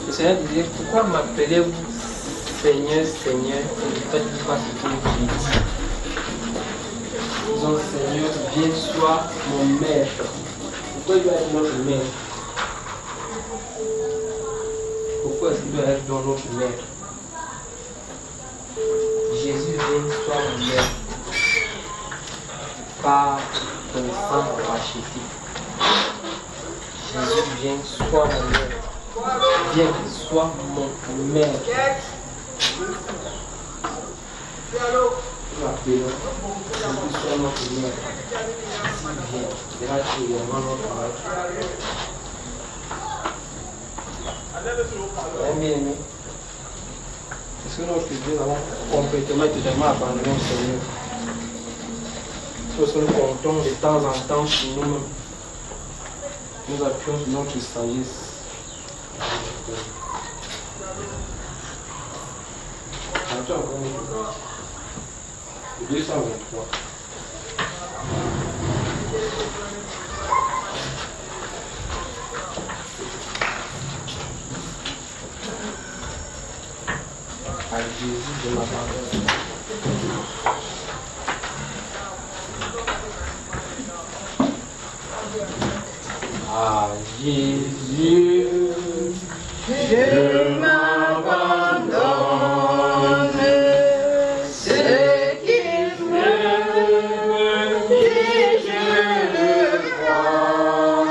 Le Seigneur disait, pourquoi m'appelez-vous Seigneur, Seigneur, et ne faites pas ce que je dis? Disons, Seigneur, viens, sois mon maître. Pourquoi il doit être notre maître? Pourquoi est-ce qu'il doit être dans notre maître? Jésus vient, sois mon maître. Par ton sang racheté. Jésus vient, sois mon maître. Viens, sois mon maître. Nous appelons Jésus, sois notre maître. Jésus vient, verra qu'il est vraiment notre maître. Bien-aimé, est-ce que notre Dieu avons complètement et totalement abandonné au Seigneur? Parce que nous comptons de temps en temps sur nous-mêmes. Nous appuyons sur notre sagesse. Attends encore une fois. 223. À Jésus de m'abandonner. À Jésus, je m'abandonne, ce qu'il veut, et je le prends,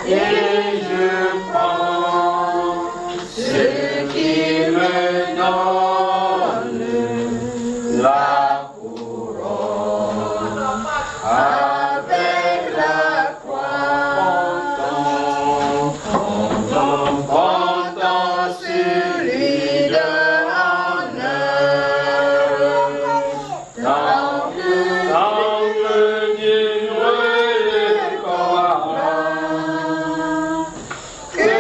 et je prends ce qu'il me donne, la couronne, avec la croix. Portant sur lui de honneur, tant que Dieu le croira, que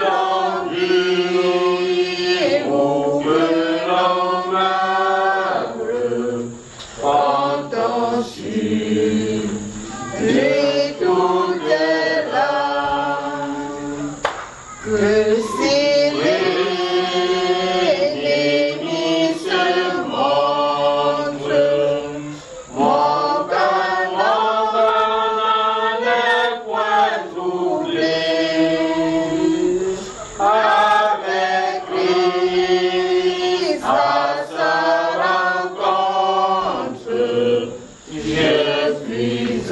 l'on vit ou que l'on meure, portant sur lui tout est là. Que si l'ennemi se montre, mon cœur n'en est point troublé. Avec Christ à sa rencontre, je suis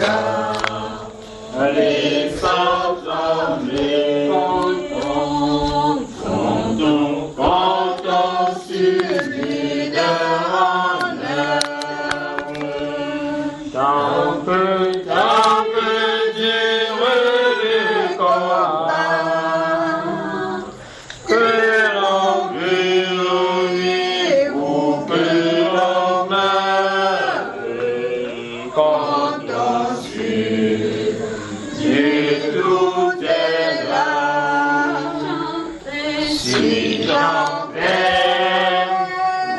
allé sans trembler. Comptons sur lui de honneur, tant que Dieu le croira, que l'on vive ou que l'on meure, comptons sur Dieu, tout est là. Si j'entrais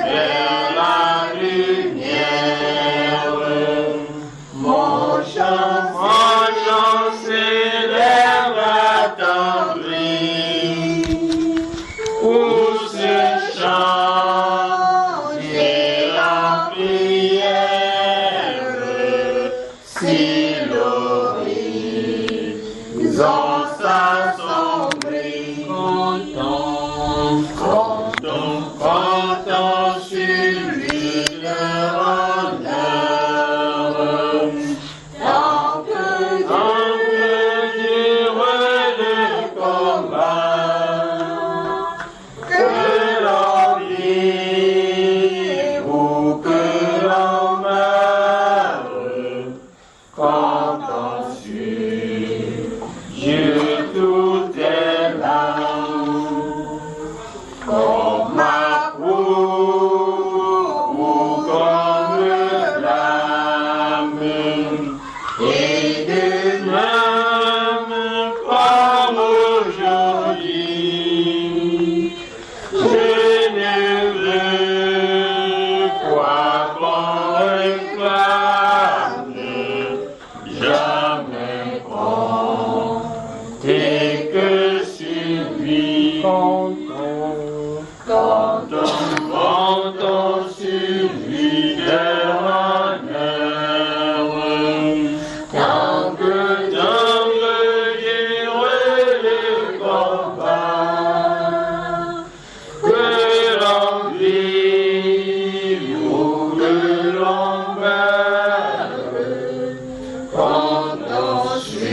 vers la lumière, mon chant s'élève attendri. Pour ce chant, j'ai la prière, si l'horizon s'assombrit, comptons sur lui de honneur, tant que Dieu le combat, que l'on vive ou que l'on meure, comptons sur Dieu, tout est là. Cantons sur lui d'éternel, tant que dire le combat, que l'on vive ou que l'on meure, cantons sur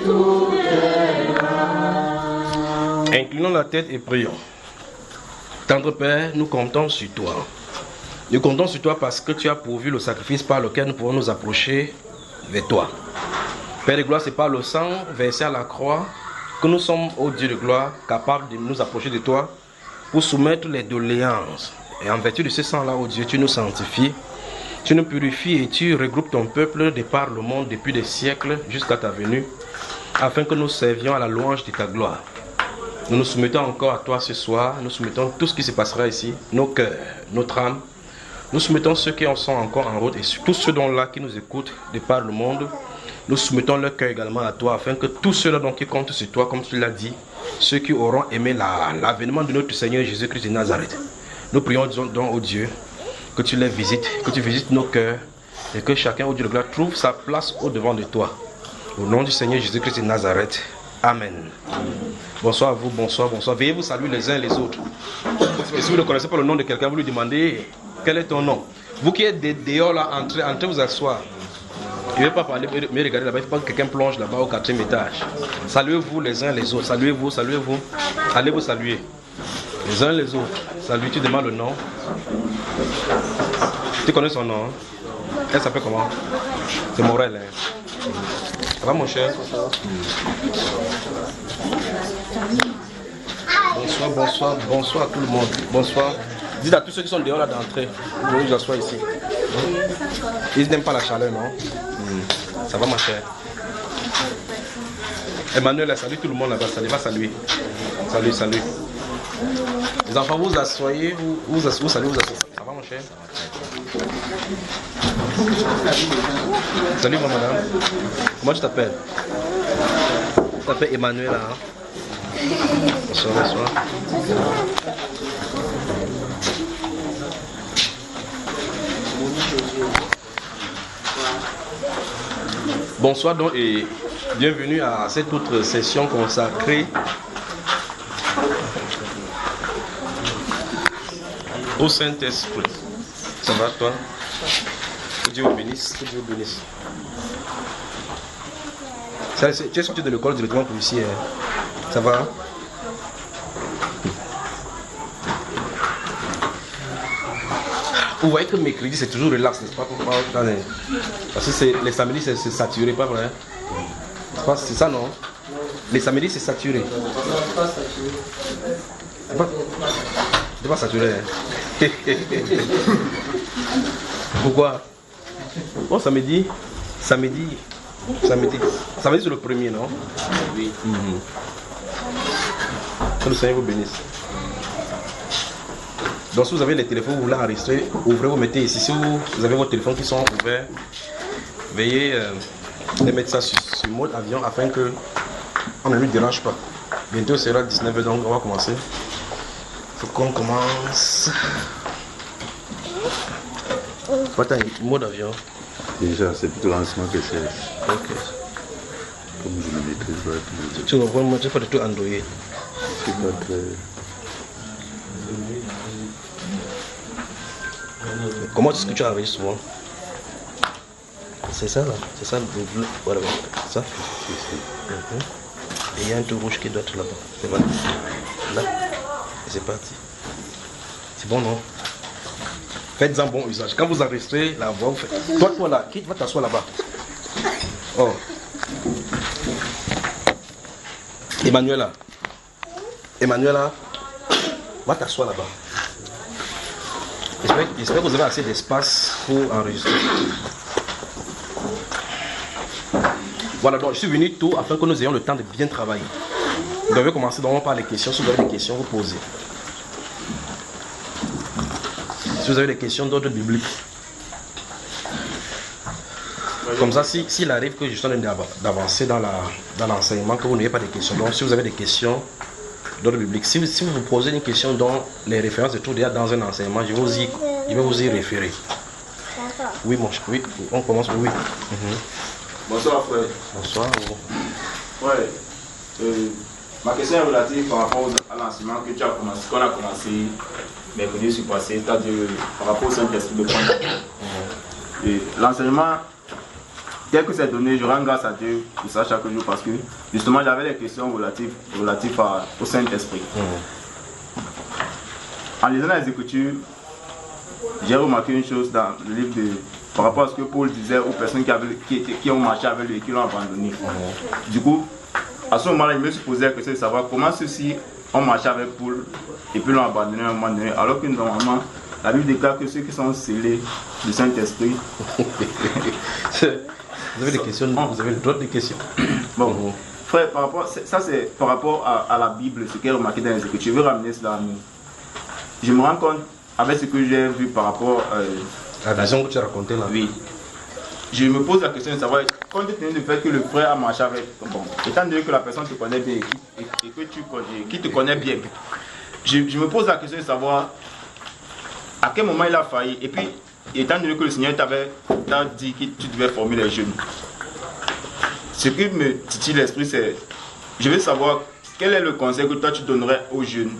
tout terrain. Inclinons la tête et prions. Tendre Père, nous comptons sur toi. Nous comptons sur toi parce que tu as pourvu le sacrifice par lequel nous pouvons nous approcher vers toi. Père de gloire, c'est par le sang versé à la croix que nous sommes, ô Dieu de gloire, capables de nous approcher de toi pour soumettre les doléances. Et en vertu de ce sang-là, ô Dieu, tu nous sanctifies, tu nous purifies et tu regroupes ton peuple de par le monde depuis des siècles jusqu'à ta venue, afin que nous servions à la louange de ta gloire. Nous nous soumettons encore à toi ce soir. Nous soumettons tout ce qui se passera ici, nos cœurs, notre âme. Nous soumettons ceux qui en sont encore en route et tous ceux là qui nous écoutent de par le monde. Nous soumettons leur cœur également à toi, afin que tous ceux-là qui comptent sur toi, comme tu l'as dit, ceux qui auront aimé l'avènement de notre Seigneur Jésus-Christ de Nazareth. Nous prions donc au Dieu que tu les visites, que tu visites nos cœurs et que chacun, au Dieu de gloire, trouve sa place au devant de toi. Au nom du Seigneur Jésus-Christ de Nazareth. Amen. Bonsoir à vous, bonsoir, bonsoir. Veuillez vous saluer les uns les autres. Et si vous ne connaissez pas le nom de quelqu'un, vous lui demandez quel est ton nom. Vous qui êtes dehors là, entrez vous asseoir. Je ne vais pas parler, mais regardez là-bas, il faut pas que quelqu'un plonge là-bas au 4e étage. Saluez-vous les uns les autres. Saluez-vous, saluez-vous. Allez vous saluer. Les uns les autres. Salut, tu demandes le nom. Tu connais son nom, hein? Elle s'appelle comment? C'est Morel. Hein? Ça va mon cher? Bonsoir, bonsoir, bonsoir à tout le monde. Bonsoir. Dites à tous ceux qui sont dehors là d'entrer. Vous pouvez vous asseoir ici. Ils n'aiment pas la chaleur, non? Ça va ma chère? Emmanuel, salut tout le monde là-bas. Salut, va saluer. Salut, salut. Les enfants, vous asseyez, vous saluez, vous asseyez. Ça va mon cher? Salut ma madame. Comment tu t'appelles? Tu t'appelles Emmanuel là, hein? Bonsoir, bonsoir. Bonsoir donc et bienvenue à cette autre session consacrée au Saint-Esprit. Ça va toi? Que Dieu vous bénisse, que Dieu vous bénisse. Tu es sorti de l'école directement pour ici, hein? Ça va? Vous voyez que mercredi c'est toujours relax, n'est-ce pas? Parce que les samedis c'est saturé, pas vrai? C'est ça, non? Les samedis c'est saturé. C'est pas saturé, hein? Pourquoi? Bon, samedi c'est le premier, non? Oui. Que le Seigneur vous bénisse. Donc si vous avez les téléphones, vous voulez enregistrer, ouvrez, vous mettez ici. Si vous avez vos téléphones qui sont ouverts, veuillez les mettre ça sur mode avion afin que on ne lui dérange pas. Bientôt sera 19h, donc on va commencer. Il faut qu'on commence. Attends, mode avion. Déjà, c'est plutôt lancement que je cherche. Ok. Comme je le maîtrise pas. Tu vas vraiment, tu fais de tout Android. C'est pas très... Comment est-ce que tu arrives souvent? C'est ça là, c'est ça le bleu. Voilà, ça. Et il y a un truc rouge qui doit être là-bas. C'est bon. Là. Et c'est parti. C'est bon, non? Faites-en bon usage. Quand vous enregistrez la voix, vous faites. Toi là, qui va t'asseoir là-bas? Oh. Emmanuela, va t'asseoir là-bas. J'espère que vous avez assez d'espace pour enregistrer. Voilà, donc je suis venu tôt afin que nous ayons le temps de bien travailler. Nous devons commencer donc par les questions. Si vous avez des questions, vous posez. Si vous avez des questions d'ordre biblique. Comme ça, s'il arrive que je suis en train d'avancer dans l'enseignement, que vous n'ayez pas de questions. Donc, si vous avez des questions d'ordre biblique, si vous vous posez une question dont les références se trouvent déjà dans un enseignement, je vais vous y référer. Oui, oui, on commence, oui. Bonsoir frère. Bonsoir. Ouais. Ma question est relative par rapport à l'enseignement que tu as commencé, qu'on a commencé mercredi surpassé, c'est-à-dire par rapport au Saint-Esprit de Pente. L'enseignement, tel que c'est donné, je rends grâce à Dieu pour ça chaque jour parce que justement j'avais des questions relatives au Saint-Esprit. En lisant les Écritures, j'ai remarqué une chose dans le livre par rapport à ce que Paul disait aux personnes qui ont marché avec lui et qui l'ont abandonné. Du coup, à ce moment-là, il me suis posé la question de savoir comment ceux-ci ont marché avec Paul et puis l'ont abandonné à un moment donné, alors que normalement, la Bible déclare que ceux qui sont scellés du Saint-Esprit. Vous avez des questions? Vous avez d'autres questions? Bon, frère, ça c'est par rapport à la Bible, ce qui est remarqué dans les Écritures. Je veux ramener cela à nous. Je me rends compte, avec ce que j'ai vu par rapport à la vision que tu as racontée là. Oui. Je me pose la question de savoir, compte tenu du fait que le frère a marché avec, bon, étant donné que la personne te connaît bien et que qui te connaît bien, je me pose la question de savoir à quel moment il a failli. Et puis, étant donné que le Seigneur t'a dit que tu devais former les jeunes, ce qui me titille l'esprit, c'est, je veux savoir quel est le conseil que toi tu donnerais aux jeunes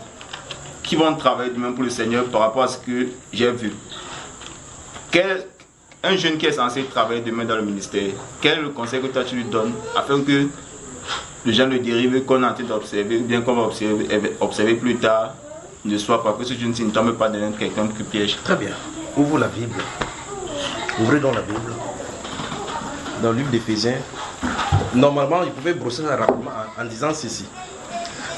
qui vont travailler demain pour le Seigneur par rapport à ce que j'ai vu. Un jeune qui est censé travailler demain dans le ministère, quel est le conseil que toi tu lui donnes afin que le genre de dérive qu'on est en train d'observer, ou bien qu'on va observer plus tard, ne soit pas, que ce jeune ne tombe pas dans quelqu'un qui piège. Très bien. Ouvre la Bible. Ouvrez donc la Bible. Dans le livre d'Éphésiens. Normalement, il pouvait brosser ça rapidement en disant ceci.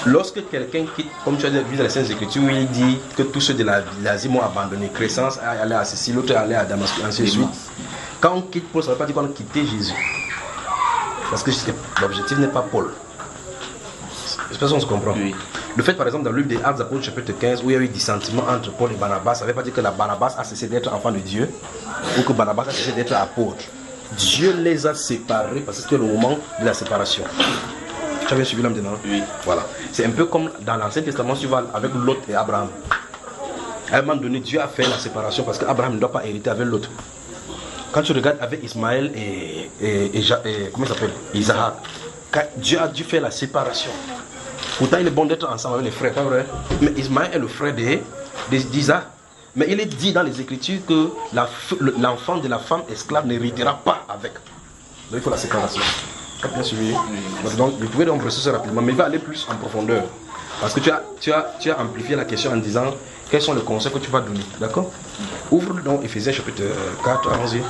Lorsque quelqu'un quitte, comme tu as vu dans les Saintes Écritures, où il dit que tous ceux de l'Asie m'ont abandonné, Crescence allait à Sicile, l'autre allait à Damascus, ainsi de suite. Quand on quitte Paul, ça ne veut pas dire qu'on a quitté Jésus. Parce que l'objectif n'est pas Paul. J'espère qu'on se comprend. Oui. Le fait, par exemple, dans le livre des Actes des Apôtres, chapitre 15, où il y a eu des sentiments entre Paul et Barnabas, ça ne veut pas dire que Barnabas a cessé d'être enfant de Dieu, ou que Barnabas a cessé d'être apôtre. Dieu les a séparés parce que c'était le moment de la séparation. Tu as bien suivi là maintenant? Oui. Voilà. C'est un peu comme dans l'Ancien Testament, tu vas avec Lot et Abraham. À un moment donné, Dieu a fait la séparation parce qu'Abraham ne doit pas hériter avec Lot. Quand tu regardes avec Ismaël et comment il s'appelle? Isaac, Dieu a dû faire la séparation. Pourtant, il est bon d'être ensemble avec les frères, pas vrai? Mais Ismaël est le frère d'Isaac. Mais il est dit dans les Écritures que l'enfant de la femme esclave n'héritera pas avec. Donc il faut la séparation. Bien suivi. Donc, vous pouvez donc brosser ça rapidement, mais il va aller plus en profondeur. Parce que tu as amplifié la question en disant quels sont les conseils que tu vas donner. D'accord? Ouvre donc Éphésiens chapitre 4, allons-y.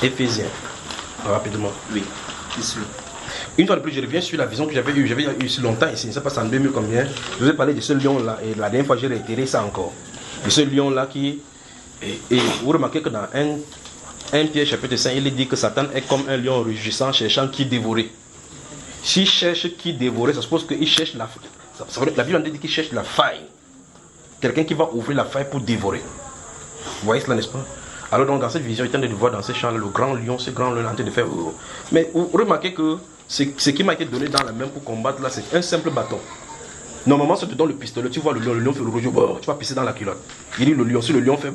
Éphésiens, rapidement. Oui, ici. Une fois de plus, je reviens sur la vision que j'avais eue. J'avais eu ici longtemps ici, ça passe en 2000 combien. Je vous ai parlé de ce lion-là, et la dernière fois, j'ai réitéré ça encore. De ce lion-là qui. Et vous remarquez que dans 1 Pierre chapitre 5, il dit que Satan est comme un lion rugissant cherchant qui dévorer. S'il cherche qui dévorer, ça suppose qu'il cherche la faille. La Bible en dit qu'il cherche la faille. Quelqu'un qui va ouvrir la faille pour dévorer. Vous voyez cela, n'est-ce pas? Alors donc dans cette vision, il tente de voir dans ces champs-là le grand lion, ce grand lion en train de faire. Mais vous remarquez que ce qui m'a été donné dans la main pour combattre là, c'est un simple bâton. Normalement, si tu donnes le pistolet, tu vois le lion fait le rouge, tu vas pisser dans la culotte. Il dit le lion, si le lion fait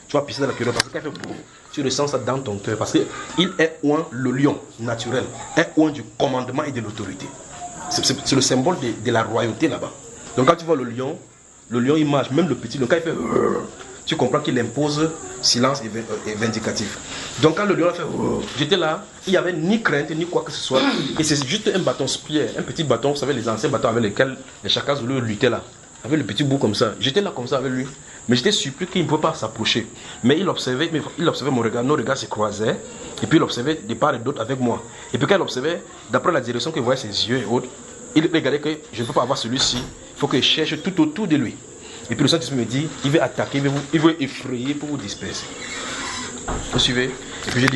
tu vas pisser dans la culotte parce qu'il fait tu ressens ça dans ton cœur parce qu'il est oint le lion naturel, est oint du commandement et de l'autorité. C'est le symbole de la royauté là-bas. Donc quand tu vois le lion il marche, même le petit lion, quand il fait tu comprends qu'il impose silence et vindicatif. Donc quand le lion a fait j'étais là, il n'y avait ni crainte ni quoi que ce soit. Et c'est juste un bâton spierre, un petit bâton, vous savez les anciens bâtons avec lesquels les chacals luttaient là. Avec le petit bout comme ça. J'étais là comme ça avec lui. Mais j'étais surpris qu'il ne pouvait pas s'approcher. Mais il observait mon regard, nos regards se croisaient. Et puis il observait de part et d'autre avec moi. Et puis quand il observait, d'après la direction qu'il voyait ses yeux et autres, il regardait que je ne peux pas avoir celui-ci. Il faut que je cherche tout autour de lui. Et puis le Saint-Esprit me dit, il veut attaquer, il veut effrayer pour vous disperser. Vous suivez? Et puis il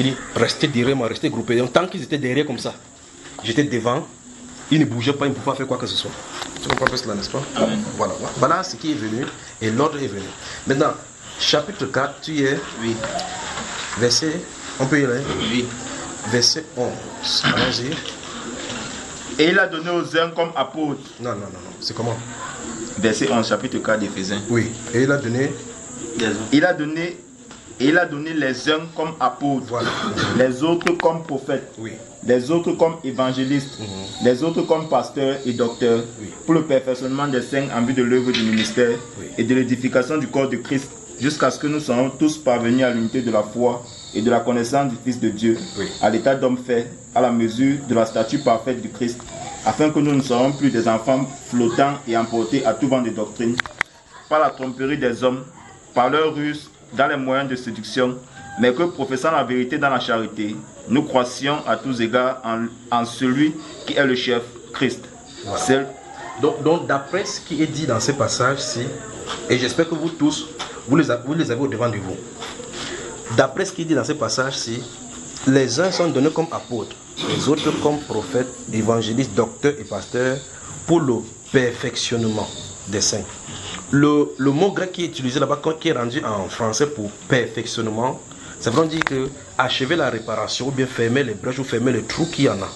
dit, restez derrière moi, restez groupés. Donc tant qu'ils étaient derrière comme ça, j'étais devant, ils ne bougeaient pas, ils ne pouvaient pas faire quoi que ce soit. Tu comprends cela, n'est-ce pas? Voilà. Voilà ce qui est venu et l'ordre est venu. Maintenant, chapitre 4, tu es, oui, verset On peut y aller. Oui. Verset 11. Allons-y. Et il a donné aux uns comme apôtres. Non. C'est comment? Verset 11, chapitre 4 d'Éphésiens. Oui. Et il a donné. Il a donné les uns comme apôtres, Voilà. les autres comme prophètes, Oui. les autres comme évangélistes, les autres comme pasteurs et docteurs, Oui. pour le perfectionnement des saints en vue de l'œuvre du ministère Oui. et de l'édification du corps de Christ, jusqu'à ce que nous soyons tous parvenus à l'unité de la foi et de la connaissance du Fils de Dieu, Oui. à l'état d'homme fait, à la mesure de la stature parfaite du Christ, afin que nous ne soyons plus des enfants flottants et emportés à tout vent de doctrine, par la tromperie des hommes, par leur ruse, dans les moyens de séduction, mais que professant la vérité dans la charité, nous croissions à tous égards en celui qui est le chef, Christ. Voilà. Donc d'après ce qui est dit dans ces passages-ci, et j'espère que vous tous, vous les avez au devant de vous. D'après ce qui est dit dans ces passages-ci, les uns sont donnés comme apôtres, les autres comme prophètes, évangélistes, docteurs et pasteurs pour le perfectionnement des saints. Le mot grec qui est utilisé là-bas, qui est rendu en français pour perfectionnement, ça veut dire que achever la réparation ou bien fermer les brèches ou fermer les trous qu'il y en a.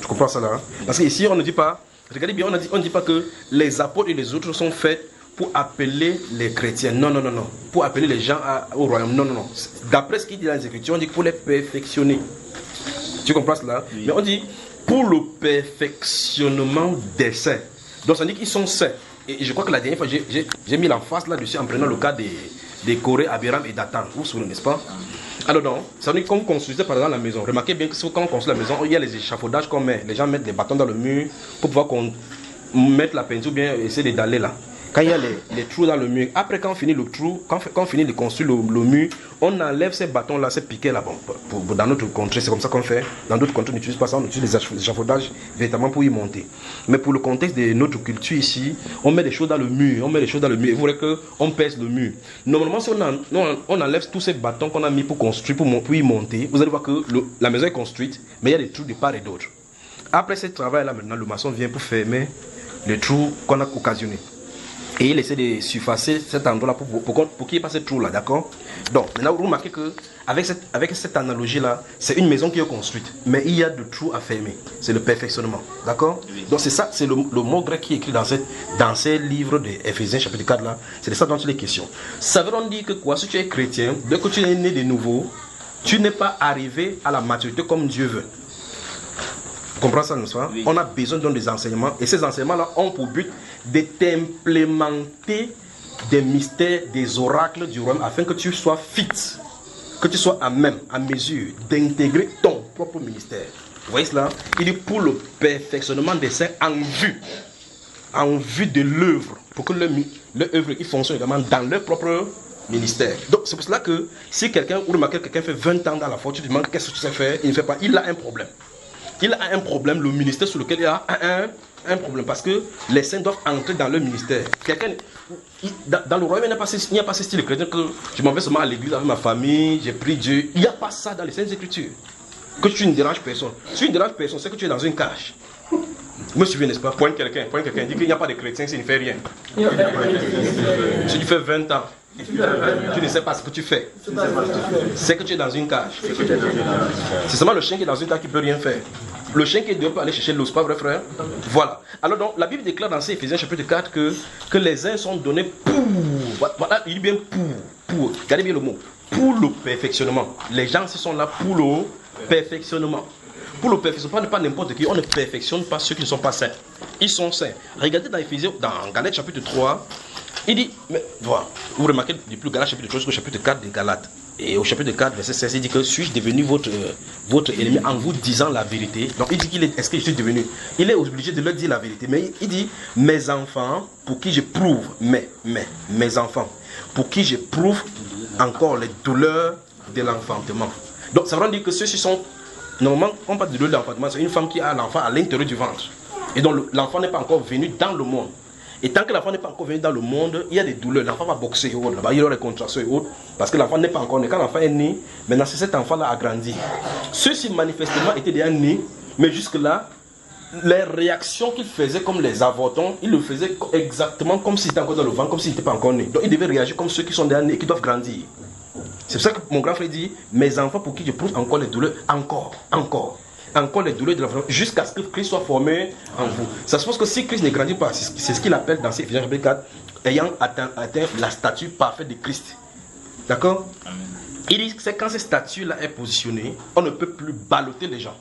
Tu comprends ça là, hein? Parce qu'ici on ne dit pas, regardez bien, on ne dit pas que les apôtres et les autres sont faits pour appeler les chrétiens. Non. Pour appeler les gens au royaume. Non. D'après ce qu'il dit dans les Écritures, on dit pour les perfectionner. Tu comprends cela? Oui. Mais on dit pour le perfectionnement des saints. Donc ça dit qu'ils sont saints. Et je crois que la dernière fois, j'ai mis l'emphase là-dessus en prenant le cas des Corée, Abiram et Dathan. Vous vous souvenez, n'est-ce pas? Alors donc, ça veut dire qu'on construisait par exemple la maison. Remarquez bien que quand on construit la maison, il y a les échafaudages qu'on met. Les gens mettent des bâtons dans le mur pour pouvoir mettre la peinture ou bien essayer d'aller là. Quand il y a les trous dans le mur, après quand on finit le trou, quand on finit de construire le mur, on enlève ces bâtons-là, ces piquets-là. Bon, dans notre contrée, c'est comme ça qu'on fait. Dans d'autres contrées, on n'utilise pas ça, on utilise les échafaudages véritablement pour y monter. Mais pour le contexte de notre culture ici, on met des choses dans le mur, Et vous voyez qu'on pèse le mur. Normalement, si on enlève tous ces bâtons qu'on a mis pour construire, pour y monter, vous allez voir que la maison est construite, mais il y a des trous de part et d'autre. Après ce travail-là, maintenant, le maçon vient pour fermer les trous qu'on a occasionnés. Et il essaie de surfacer cet endroit-là pour qu'il n'y ait pas ce trou-là, d'accord? Donc, maintenant, vous remarquez qu'avec cette analogie-là, c'est une maison qui est construite, mais il y a de trous à fermer. C'est le perfectionnement, d'accord? Oui. Donc, c'est ça, c'est le mot grec qui est écrit dans ces livres d'Éphésiens, chapitre 4, là. C'est de ça dont il est question. Ça veut dire que quoi? Si tu es chrétien, dès que tu es né de nouveau, tu n'es pas arrivé à la maturité comme Dieu veut. Tu comprends ça, n'est-ce pas? Oui. On a besoin des enseignements, et ces enseignements-là ont pour but de t'implémenter des mystères, des oracles du royaume, afin que tu sois fit, que tu sois à même, à mesure d'intégrer ton propre ministère. Vous voyez cela? Il dit pour le perfectionnement des saints en vue de l'œuvre, pour que leur œuvre fonctionne également dans leur propre ministère. Donc c'est pour cela que si quelqu'un, ou remarquez quelqu'un fait 20 ans dans la foi, tu te demandes qu'est-ce que tu sais faire, il ne fait pas, il a un problème. Il a un problème, le ministère sur lequel il a un problème, parce que les saints doivent entrer dans leur ministère. Dans le royaume, il n'y a pas ce style de chrétien que je m'en vais seulement à l'église avec ma famille, j'ai pris Dieu. Il n'y a pas ça dans les Saintes Écritures. Que tu ne déranges personne. Si tu ne déranges personne, c'est que tu es dans une cage. Vous me suivez, n'est-ce pas? Pointe quelqu'un, dit qu'il n'y a pas de chrétien s'il ne fait rien. Si tu fais 20 ans, tu ne sais pas ce que tu fais. C'est que tu es dans une cage. C'est seulement le chien qui est dans une cage qui ne peut rien faire. Le chien qui est dehors peut aller chercher l'eau, c'est pas vrai, frère? Voilà. Alors donc, la Bible déclare dans Éphésiens chapitre 4 que les uns sont donnés pour. Voilà, il dit bien pour. Regardez bien le mot. Pour le perfectionnement. Les gens qui sont là pour le perfectionnement. Pour le perfectionnement, pas n'importe qui. On ne perfectionne pas ceux qui ne sont pas saints. Ils sont saints. Regardez dans Éphésiens, dans Galates chapitre 3, il dit, mais voilà, vous remarquez depuis Galates chapitre 3 jusqu'au chapitre 4 de Galates. Et au chapitre 4, verset 16, il dit que suis-je devenu votre ennemi en vous disant la vérité? Donc il dit est-ce que je suis devenu? Il est obligé de leur dire la vérité. Mais il dit, mes enfants, pour qui je prouve, mes enfants, pour qui je prouve encore les douleurs de l'enfantement. Donc ça veut dire que ceux-ci sont, normalement, on parle de douleur de l'enfantement, c'est une femme qui a l'enfant à l'intérieur du ventre. Et donc l'enfant n'est pas encore venu dans le monde. Et tant que l'enfant n'est pas encore venu dans le monde, il y a des douleurs. L'enfant va boxer et autres, là-bas, il y aura des contractions et autres. Parce que l'enfant n'est pas encore né. Quand l'enfant est né, maintenant c'est cet enfant-là a grandi. Ceux-ci manifestement étaient déjà nés, mais jusque-là, les réactions qu'il faisait comme les avortons, il le faisait exactement comme s'il était encore dans le ventre, comme s'il n'était pas encore né. Donc il devait réagir comme ceux qui sont déjà nés et qui doivent grandir. C'est pour ça que mon grand frère dit, mes enfants pour qui je prouve encore les douleurs, encore les douleurs de la formation, jusqu'à ce que Christ soit formé en vous. Ça suppose que si Christ ne grandit pas, c'est ce qu'il appelle dans Ephésiens chapitre 4, ayant atteint la statue parfaite de Christ. D'accord? Il dit que quand cette statue-là est positionnée, on ne peut plus balloter les gens.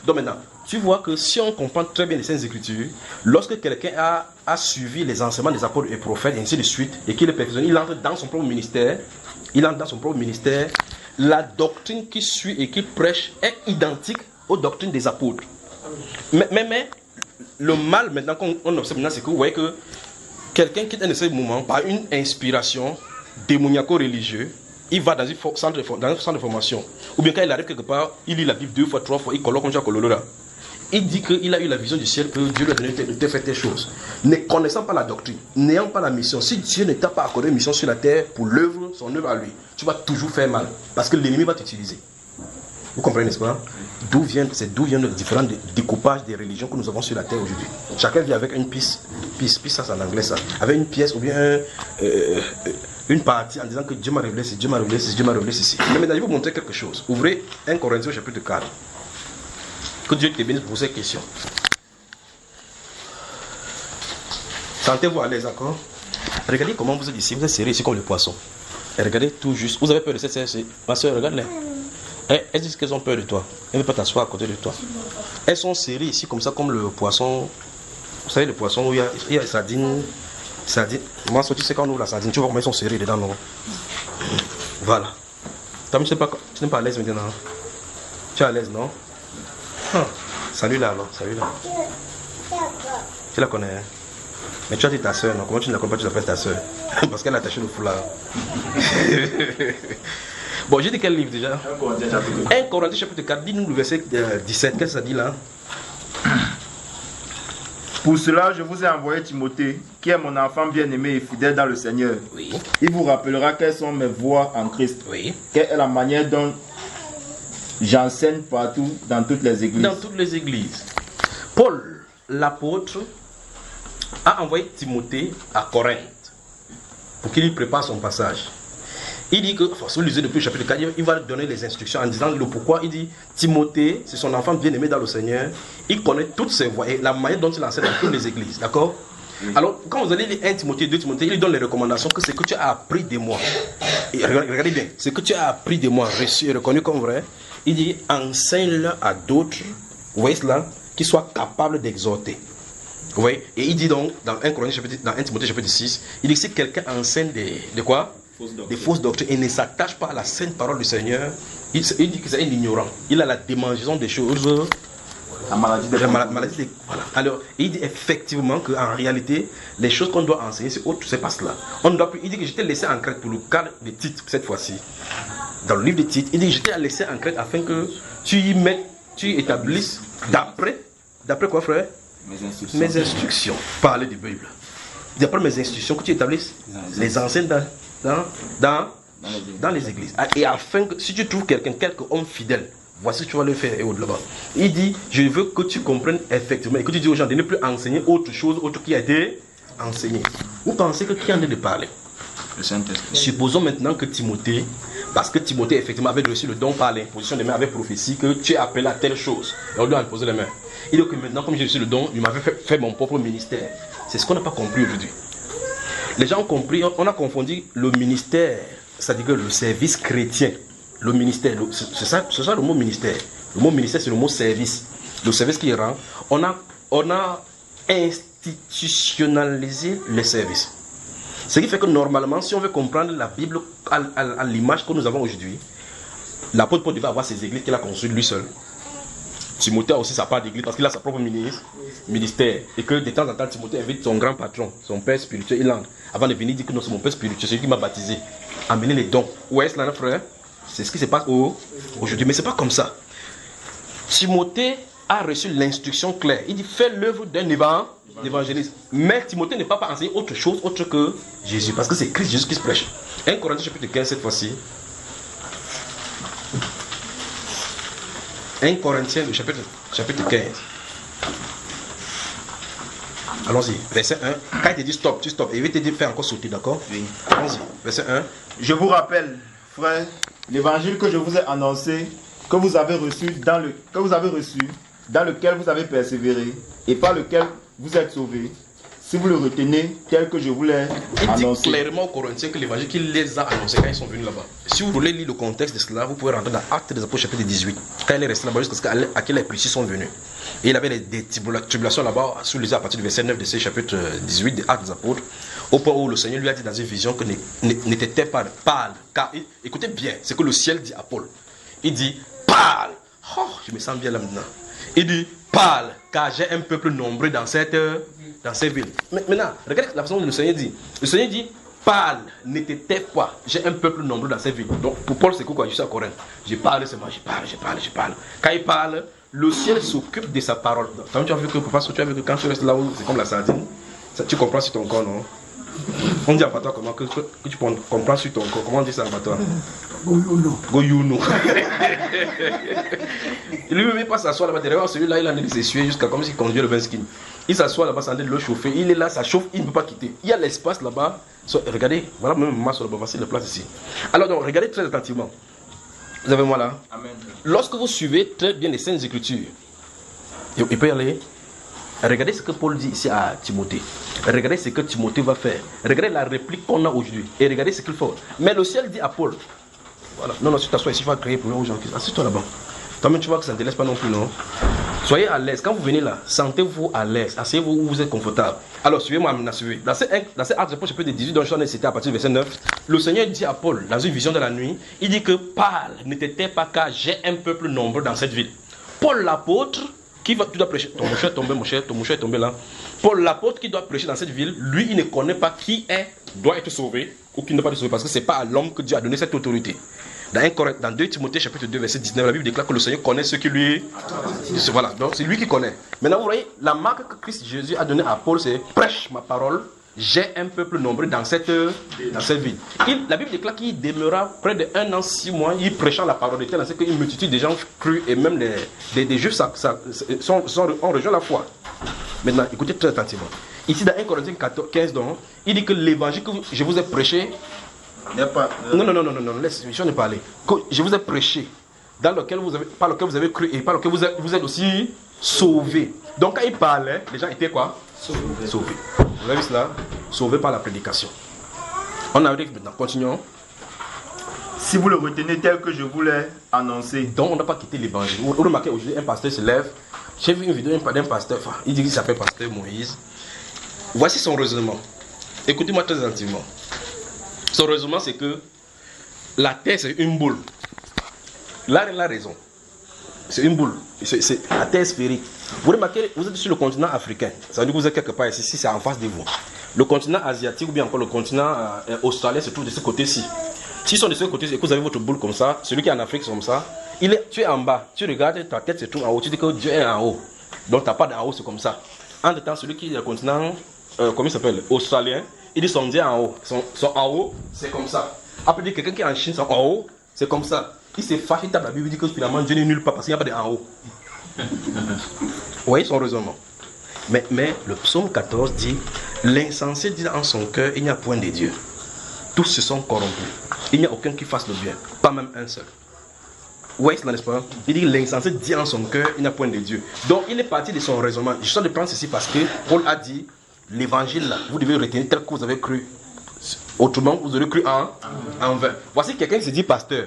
Donc maintenant, tu vois que si on comprend très bien les Saintes Écritures, lorsque quelqu'un a suivi les enseignements des apôtres et prophètes, et ainsi de suite, et qu'il est perfectionné, il entre dans son propre ministère, la doctrine qu'il suit et qu'il prêche est identique aux doctrines des apôtres. Mais le mal maintenant qu'on observe maintenant, c'est que vous voyez que quelqu'un quitte un de ces moments par une inspiration démoniaco-religieuse, il va dans un centre de formation. Ou bien quand il arrive quelque part, il lit la Bible 2 fois, 3 fois, il colloque comme ça, là. Il dit qu'il a eu la vision du ciel, que Dieu lui a donné de faire telle chose. Ne connaissant pas la doctrine, n'ayant pas la mission, si Dieu ne t'a pas accordé une mission sur la terre pour son œuvre à lui, tu vas toujours faire mal. Parce que l'ennemi va t'utiliser. Vous comprenez, n'est-ce pas? D'où viennent les différents découpages des religions que nous avons sur la terre aujourd'hui. Chacun vit avec une pièce, ça c'est en anglais ça, avec une pièce ou bien une partie en disant que Dieu m'a révélé ceci, Dieu m'a révélé ceci, Dieu m'a révélé ceci. Mais maintenant je vais vous montrer quelque chose. Ouvrez 1 Corinthiens chapitre 4. Que Dieu te bénisse pour ces questions. Sentez-vous à l'aise, d'accord? Regardez comment vous êtes ici, vous êtes serrés ici comme le poisson. Et regardez tout juste. Vous avez peur de cette série. Ma soeur, regarde-les. Elles disent qu'elles ont peur de toi. Elles ne veulent pas t'asseoir à côté de toi. Elles sont serrées ici comme ça, comme le poisson. Vous savez, le poisson où il y a sardine. Moi, tu sais quand on ouvre la sardine, tu vois comment elles sont serrées dedans, non? Voilà. Toi, tu n'es pas à l'aise maintenant. Tu es à l'aise, non? Salut là alors, salut là. Tu la connais, hein? Mais tu as dit ta soeur, non? Comment tu ne la connais pas, tu l'appelles ta soeur? Parce qu'elle a attaché le foulard. Bon, j'ai dit quel livre déjà? 1 Corinthiens chapitre 4, dis-nous le verset 17, qu'est-ce que ça dit là? Pour cela, je vous ai envoyé Timothée, qui est mon enfant bien-aimé et fidèle dans le Seigneur. Oui. Il vous rappellera quelles sont mes voies en Christ. Oui. Quelle est la manière dont j'enseigne partout, dans toutes les églises. Dans toutes les églises. Paul, l'apôtre, a envoyé Timothée à Corinthe pour qu'il lui prépare son passage. Il dit que, si vous lisez depuis le chapitre 4, il va donner les instructions en disant le pourquoi. Il dit, Timothée, c'est son enfant bien-aimé dans le Seigneur. Il connaît toutes ses voies et la manière dont il enseigne dans toutes les églises. D'accord? Alors, quand vous allez lire 1 Timothée, 2 Timothée, il donne les recommandations que c'est que tu as appris de moi. Et regardez bien, ce que tu as appris de moi, reçu et reconnu comme vrai, il dit, enseigne-le à d'autres, vous voyez cela, qui soient capables d'exhorter. Vous voyez? Et il dit donc, dans 1 Timothée chapitre 6, il dit que si quelqu'un enseigne de quoi? Des fausses doctrines et ne s'attache pas à la sainte parole du Seigneur, il dit que c'est un ignorant. Il a la démangeaison des choses. La maladie des voilà. Alors, il dit effectivement qu'en réalité, les choses qu'on doit enseigner, c'est autre, c'est pas cela. On ne doit plus. Il dit que je t'ai laissé en Crète pour le cas de Tite, cette fois-ci. Dans le livre de Tite, il dit que je t'ai laissé en Crète afin que tu établisses d'après quoi, frère? Mes instructions. Parler de Bible. D'après mes instructions, que tu établisses les enseignes dans les églises. Et afin que, si tu trouves quelqu'un homme fidèle, voici ce que tu vas le faire et au-delà. Il dit, je veux que tu comprennes effectivement et que tu dis aux gens de ne plus enseigner autre chose, autre qui a été enseigné. Vous pensez que qui en est de parler? Le Saint-Esprit. Supposons maintenant que Timothée, parce que Timothée effectivement avait reçu le don par l'imposition des mains, avait prophétie que tu es appelé à telle chose. Et on lui a imposé les mains. Il dit que maintenant, comme j'ai reçu le don, il m'avait fait mon propre ministère. C'est ce qu'on n'a pas compris aujourd'hui. Les gens ont compris, on a confondu le ministère, c'est-à-dire que le service chrétien, le ministère, c'est ça le mot ministère. Le mot ministère, c'est le mot service. Le service qui rend, on a institutionnalisé les services. Ce qui fait que normalement, si on veut comprendre la Bible à l'image que nous avons aujourd'hui, l'apôtre Paul devait avoir ses églises qu'il a construites lui seul. Timothée a aussi sa part d'église parce qu'il a sa propre ministère. Et que de temps en temps, Timothée invite son grand patron, son père spirituel, il entre. Avant de venir, il dit que non, c'est mon père spirituel, c'est lui qui m'a baptisé. Amener les dons. Où est-ce là, frère? C'est ce qui se passe aujourd'hui. Mais ce n'est pas comme ça. Timothée a reçu l'instruction claire. Il dit, fais l'œuvre d'un évangéliste. Mais Timothée n'est pas enseigné autre chose, autre que Jésus. Parce que c'est Christ Jésus qui se prêche. 1 Corinthiens chapitre 15 cette fois-ci. 1 Corinthiens chapitre 15. Allons-y, verset 1. Quand il te dit stop, tu stops. Et il va te dire fais encore sauter, d'accord? Oui. Allons-y, verset 1. Je vous rappelle, frères, l'évangile que je vous ai annoncé, que vous avez reçu, dans lequel vous avez persévéré et par lequel vous êtes sauvés, si vous le retenez tel que je vous l'ai annoncé. Il dit clairement aux Corinthiens que l'évangile qu'il les a annoncé quand ils sont venus là-bas. Si vous voulez lire le contexte de cela, vous pouvez rentrer dans Actes des Apôtres chapitre 18. Quand il est resté là-bas jusqu'à ce que les précis sont venus. Et il avait des tribulations là-bas, sous les à partir du verset 9 de ce chapitre 18 des Actes des Apôtres, au point où le Seigneur lui a dit dans une vision que n'était pas pâle. Car, écoutez bien, c'est que le ciel dit à Paul. Il dit, pâle. Oh, je me sens bien là maintenant. Il dit, pâle, car j'ai un peuple nombreux dans cette ville. Mais maintenant, regardez la façon dont le Seigneur dit. Le Seigneur dit, pâle, ne te tais pas, j'ai un peuple nombreux dans cette ville. Donc pour Paul, c'est quoi? Je suis à Corinthe. Je parle seulement, je parle. Quand il parle, le ciel s'occupe de sa parole. Donc, tu as vu que quand tu restes là où c'est comme la sardine, ça, tu comprends sur ton corps, non? On dit à toi comment que tu comprends sur ton corps. Comment on dit ça à toi? Goyouno. Lui-même il passe s'asseoir là-bas derrière celui-là, il en est s'essuyer jusqu'à comme s'il conduisait le vin skin. Il s'assoit là-bas, ça en est de l'eau chauffer. Il est là, ça chauffe, il ne peut pas quitter. Il y a l'espace là-bas. Regardez, voilà même masse là-bas, voici la place ici. Alors donc, regardez très attentivement. Vous avez moi là. Amen. Lorsque vous suivez très bien les Saintes Écritures, il peut y aller. Regardez ce que Paul dit ici à Timothée. Regardez ce que Timothée va faire. Regardez la réplique qu'on a aujourd'hui. Et regardez ce qu'il faut. Mais le ciel dit à Paul. Voilà. Non, si tu t'assois ici, il va créer pour aux gens. Assieds-toi là-bas. Toi-même, tu vois que ça ne te laisse pas non plus, non? Soyez à l'aise. Quand vous venez là, sentez-vous à l'aise. Asseyez-vous où vous êtes confortable. Alors, suivez-moi maintenant, suivez. Dans ces actes de Paul, chapitre 18, dont j'en ai cité à partir du verset 9, le Seigneur dit à Paul, dans une vision de la nuit, il dit que parle, ne te tais pas car j'ai un peuple nombreux dans cette ville. Paul l'apôtre, tu dois prêcher. Ton mouchoir est tombé, mon cher, ton mouchoir est tombé là. Paul l'apôtre qui doit prêcher dans cette ville, lui, il ne connaît pas qui doit être sauvé ou qui ne doit pas être sauvé parce que ce n'est pas à l'homme que Dieu a donné cette autorité. Dans 2 Timothée chapitre 2 verset 19, la Bible déclare que le Seigneur connaît ceux qui lui... Voilà, donc c'est lui qui connaît. Maintenant vous voyez, la marque que Christ Jésus a donnée à Paul, c'est prêche ma parole, j'ai un peuple nombreux dans cette ville. La Bible déclare qu'il demeura près de 1 an, 6 mois, il prêchant la parole de tel, c'est qu'une multitude de gens crus et même des Juifs ont rejoint la foi. Maintenant, écoutez très attentivement. Ici dans 1 Corinthiens 15, donc, il dit que l'évangile que je vous ai prêché, non, laisse-moi parler. Que je vous ai prêché, par lequel vous avez cru et par lequel vous êtes aussi sauvés. Donc quand il parlait, les gens étaient quoi? Sauvés. Vous avez vu cela? Sauvés par la prédication. On arrive maintenant, continuons. Si vous le retenez tel que je vous l'ai annoncé. Donc on n'a pas quitté l'évangile. Vous remarquez aujourd'hui, un pasteur se lève. J'ai vu une vidéo d'un pasteur, il dit qu'il s'appelle pasteur Moïse. Voici son raisonnement. Écoutez-moi très attentivement. Son raisonnement, c'est que la terre, c'est une boule. Là, il a raison. C'est une boule. C'est la terre sphérique. Vous remarquez, vous êtes sur le continent africain. Ça veut dire que vous êtes quelque part ici, c'est en face de vous. Le continent asiatique ou bien encore le continent australien se trouve de ce côté-ci. S'ils sont de ce côté-ci et que vous avez votre boule comme ça, celui qui est en Afrique, c'est comme ça. Tu es en bas, tu regardes, ta tête se trouve en haut, tu dis que Dieu est en haut. Donc ta part d'en haut, c'est comme ça. En temps, celui qui est le continent, comment il s'appelle, australien, il dit son Dieu en haut. Son en haut, c'est comme ça. Après, il dit quelqu'un qui est en Chine, son en haut, c'est comme ça. Il s'est fâché, il tape la Bible, il dit que finalement Dieu n'est nulle part parce qu'il n'y a pas de en haut. Vous voyez son raisonnement. Mais le psaume 14 dit, l'insensé dit en son cœur, il n'y a point de Dieu. Tous se sont corrompus. Il n'y a aucun qui fasse le bien, pas même un seul. Vous voyez cela, n'est-ce pas? Il dit l'insensé dit en son cœur, il n'y a point de Dieu. Donc il est parti de son raisonnement. Je suis de prendre ceci parce que Paul a dit, l'évangile là, vous devez retenir tel que vous avez cru. Autrement, vous aurez cru en vain. Voici quelqu'un qui se dit pasteur.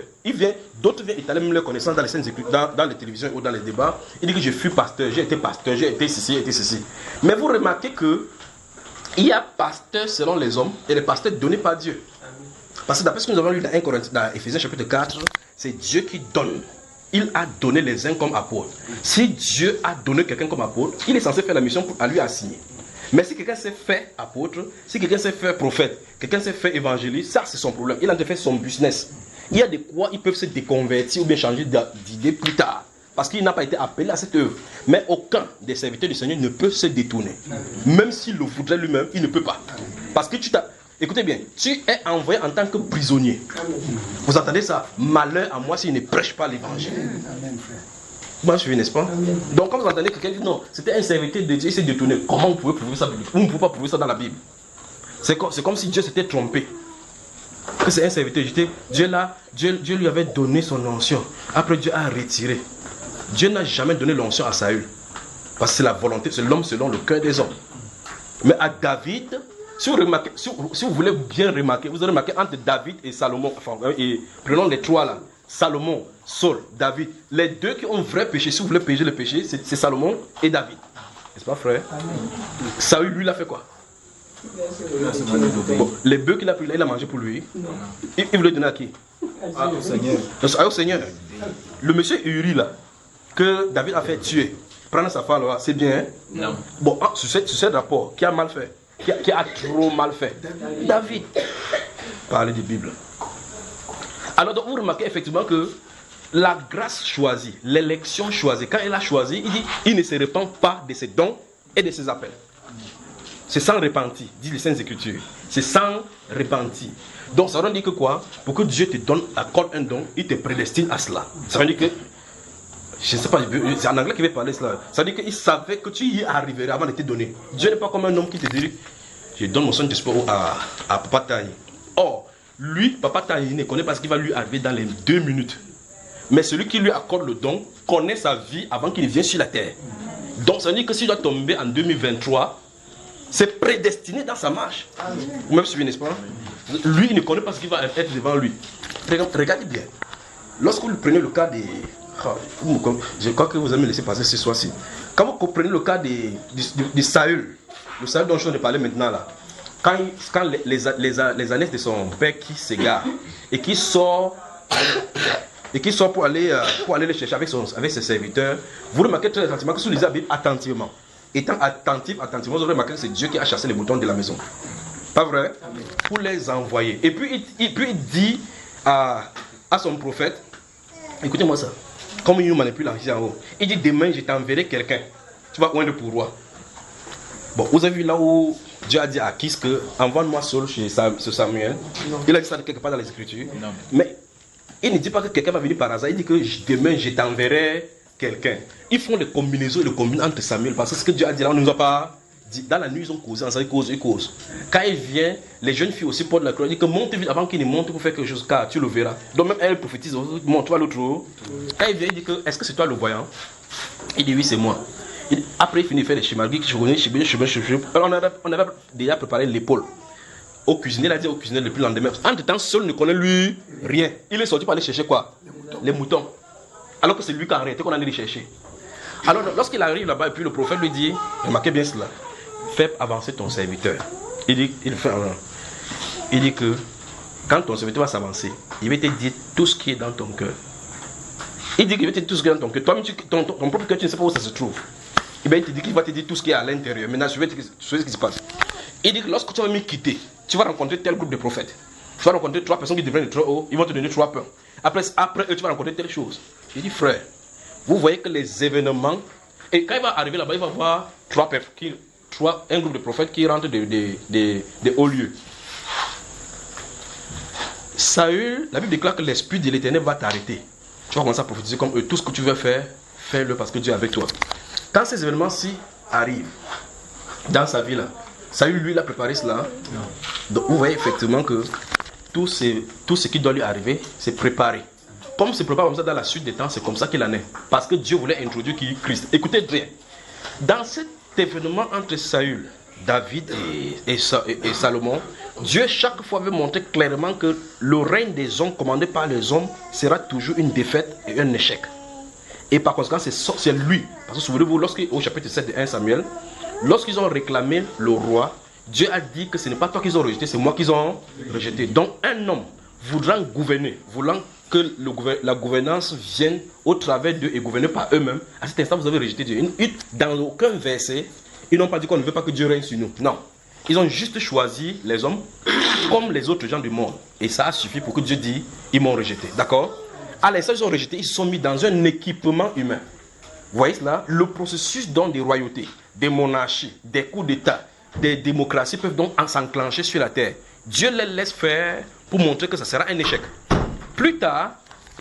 D'autres viennent étaler même leurs connaissances dans les scènes, dans les télévisions ou dans les débats. Il dit que je suis pasteur, j'ai été ceci, j'ai été ceci. Mais vous remarquez que il y a pasteur selon les hommes et les pasteurs donnés par Dieu. Parce que d'après ce que nous avons lu dans Éphésiens chapitre 4, c'est Dieu qui donne. Il a donné les uns comme apôtres. Si Dieu a donné quelqu'un comme apôtre, il est censé faire la mission à lui assigner. Mais si quelqu'un s'est fait apôtre, si quelqu'un s'est fait prophète, quelqu'un s'est fait évangéliste, ça c'est son problème. Il a fait son business. Il y a des quoi ils peuvent se déconvertir ou bien changer d'idée plus tard. Parce qu'il n'a pas été appelé à cette œuvre. Mais aucun des serviteurs du Seigneur ne peut se détourner. Même s'il le voudrait lui-même, il ne peut pas. Parce que écoutez bien, tu es envoyé en tant que prisonnier. Vous entendez ça? Malheur à moi s'il ne prêche pas l'évangile. Moi je suis, n'est-ce pas? Donc quand vous entendez quelqu'un dit non, c'était un serviteur de Dieu, il s'est détourné. Comment vous pouvez prouver ça? Vous ne pouvez pas prouver ça dans la Bible. C'est comme si Dieu s'était trompé. que c'est un serviteur. Dieu lui avait donné son onction. Après, Dieu a retiré. Dieu n'a jamais donné l'onction à Saül. Parce que c'est la volonté, c'est l'homme selon le cœur des hommes. Mais à David, si vous voulez bien remarquer, vous allez remarquer entre David et Salomon, et prenons les trois là, Salomon, Saul, David, les deux qui ont un vrai péché, si vous voulez pécher le péché, c'est Salomon et David. N'est-ce pas, frère? Saül, lui, il a fait quoi? Bon, les bœufs qu'il a pris là, il a mangé pour lui. Il voulait donner à qui? Au Seigneur. Au Seigneur. Le monsieur Uri là, que David a fait tuer, prendre sa femme là, c'est bien. Hein? Non. Bon, sur ce rapport, qui a mal fait? Qui a trop mal fait? David. Parlez de Bible. Alors donc vous remarquez effectivement que la grâce choisie, l'élection choisie, quand elle a choisi, il dit, il ne se répand pas de ses dons et de ses appels. C'est sans repentir, dit les Saintes Écritures. C'est sans repentir. Donc ça veut dire que quoi? Pour que Dieu te donne, accorde un don, il te prédestine à cela. Ça veut dire que, je ne sais pas, c'est en anglais qu'il veut parler cela. Ça veut dire qu'il savait que tu y arriverais avant de te donner. Dieu n'est pas comme un homme qui te dit, je donne mon son d'espoir à Papa Taï. Or, lui, Papa Taï ne connaît pas ce qui va lui arriver dans les 2 minutes. Mais celui qui lui accorde le don connaît sa vie avant qu'il ne vienne sur la terre. Donc ça veut dire que s'il doit tomber en 2023, c'est prédestiné dans sa marche. Vous m'avez suivi, n'est-ce pas? Lui, il ne connaît pas ce qui va être devant lui. Regardez bien. Lorsque vous prenez le cas des... Je crois que vous avez laissé passer ce soir-ci. Quand vous prenez le cas de Saül, le Saül dont je viens de parler maintenant là, quand les années de son père qui s'égare et qui sort pour aller le chercher avec ses serviteurs, vous remarquez très attentivement que si vous lisez la Bible attentivement, étant attentivement, vous remarquez que c'est Dieu qui a chassé les moutons de la maison. Pas vrai? Pour les envoyer. Et puis il dit à son prophète, écoutez-moi ça, comme il nous manipule ici en haut, il dit demain je t'enverrai quelqu'un, tu vas oindre pour roi. Bon, vous avez vu là où Dieu a dit à Akis que envoie-moi Saul chez Samuel. Non. Il a dit ça quelque part dans les Écritures. Non. Mais il ne dit pas que quelqu'un va venir par hasard. Il dit que demain je t'enverrai quelqu'un. Ils font les combinaisons et les combines entre Samuel. Parce que ce que Dieu a dit là, on ne nous a pas dit. Dans la nuit, ils ont causé ensemble, ils causent. Quand il vient, les jeunes filles aussi portent la croix. Il dit que monte vite avant qu'il ne monte pour faire quelque chose, car tu le verras. Donc même elle prophétise, monte toi l'autre haut. Quand il vient, il dit que est-ce que c'est toi le voyant? Il dit oui, c'est moi. Après, il finit de faire des chimalguis, on avait déjà préparé l'épaule. Au cuisinier, il a dit au cuisinier depuis le lendemain. Entre-temps, Saul ne connaît lui rien. Il est sorti pour aller chercher quoi? Les moutons. Alors que c'est lui qui a arrêté qu'on allait les chercher. Alors, lorsqu'il arrive là-bas, et puis le prophète lui dit, remarquez bien cela, fais avancer ton serviteur. Il dit que quand ton serviteur va s'avancer, il va te dire tout ce qui est dans ton cœur. Il dit qu'il va te dire tout ce qui est dans ton cœur. Toi-même, ton propre cœur, tu ne sais pas où ça se trouve. Il te dit qu'il va te dire tout ce qui est à l'intérieur. Maintenant, je vais te dire ce qui se passe. Il dit que lorsque tu vas me quitter, tu vas rencontrer tel groupe de prophètes. Tu vas rencontrer 3 personnes qui deviennent trop haut, ils vont te donner 3 pains. Après eux, tu vas rencontrer telle chose. Il dit, frère, vous voyez que les événements, et quand il va arriver là-bas, il va voir un groupe de prophètes qui rentrent des hauts lieux. Saül, la Bible déclare que l'esprit de l'Éternel va t'arrêter. Tu vas commencer à prophétiser comme eux. Tout ce que tu veux faire, fais-le parce que Dieu est avec toi. Quand ces événements-ci arrivent dans sa vie là, Saül lui il a préparé cela. Donc vous voyez effectivement que tout ce qui doit lui arriver, c'est préparé. Comme c'est préparé comme ça dans la suite des temps, c'est comme ça qu'il en est. Parce que Dieu voulait introduire Christ. Écoutez bien. Dans cet événement entre Saül, David et Salomon, Dieu chaque fois veut montrer clairement que le règne des hommes commandé par les hommes sera toujours une défaite et un échec. Et par conséquent, c'est lui. Parce que souvenez-vous, au chapitre 7 de 1 Samuel, lorsqu'ils ont réclamé le roi, Dieu a dit que ce n'est pas toi qu'ils ont rejeté, c'est moi qu'ils ont rejeté. Donc un homme voulant gouverner, voulant que la gouvernance vienne au travers d'eux et gouverner par eux-mêmes, à cet instant vous avez rejeté Dieu. Dans aucun verset, ils n'ont pas dit qu'on ne veut pas que Dieu règne sur nous. Non. Ils ont juste choisi les hommes comme les autres gens du monde. Et ça a suffi pour que Dieu dise, ils m'ont rejeté. D'accord? À l'instant, ils ont rejeté, ils se sont mis dans un équipement humain. Vous voyez cela? Le processus dont des royautés, des monarchies, des coups d'État, des démocraties peuvent donc s'enclencher sur la terre. Dieu les laisse faire pour montrer que ça sera un échec. Plus tard,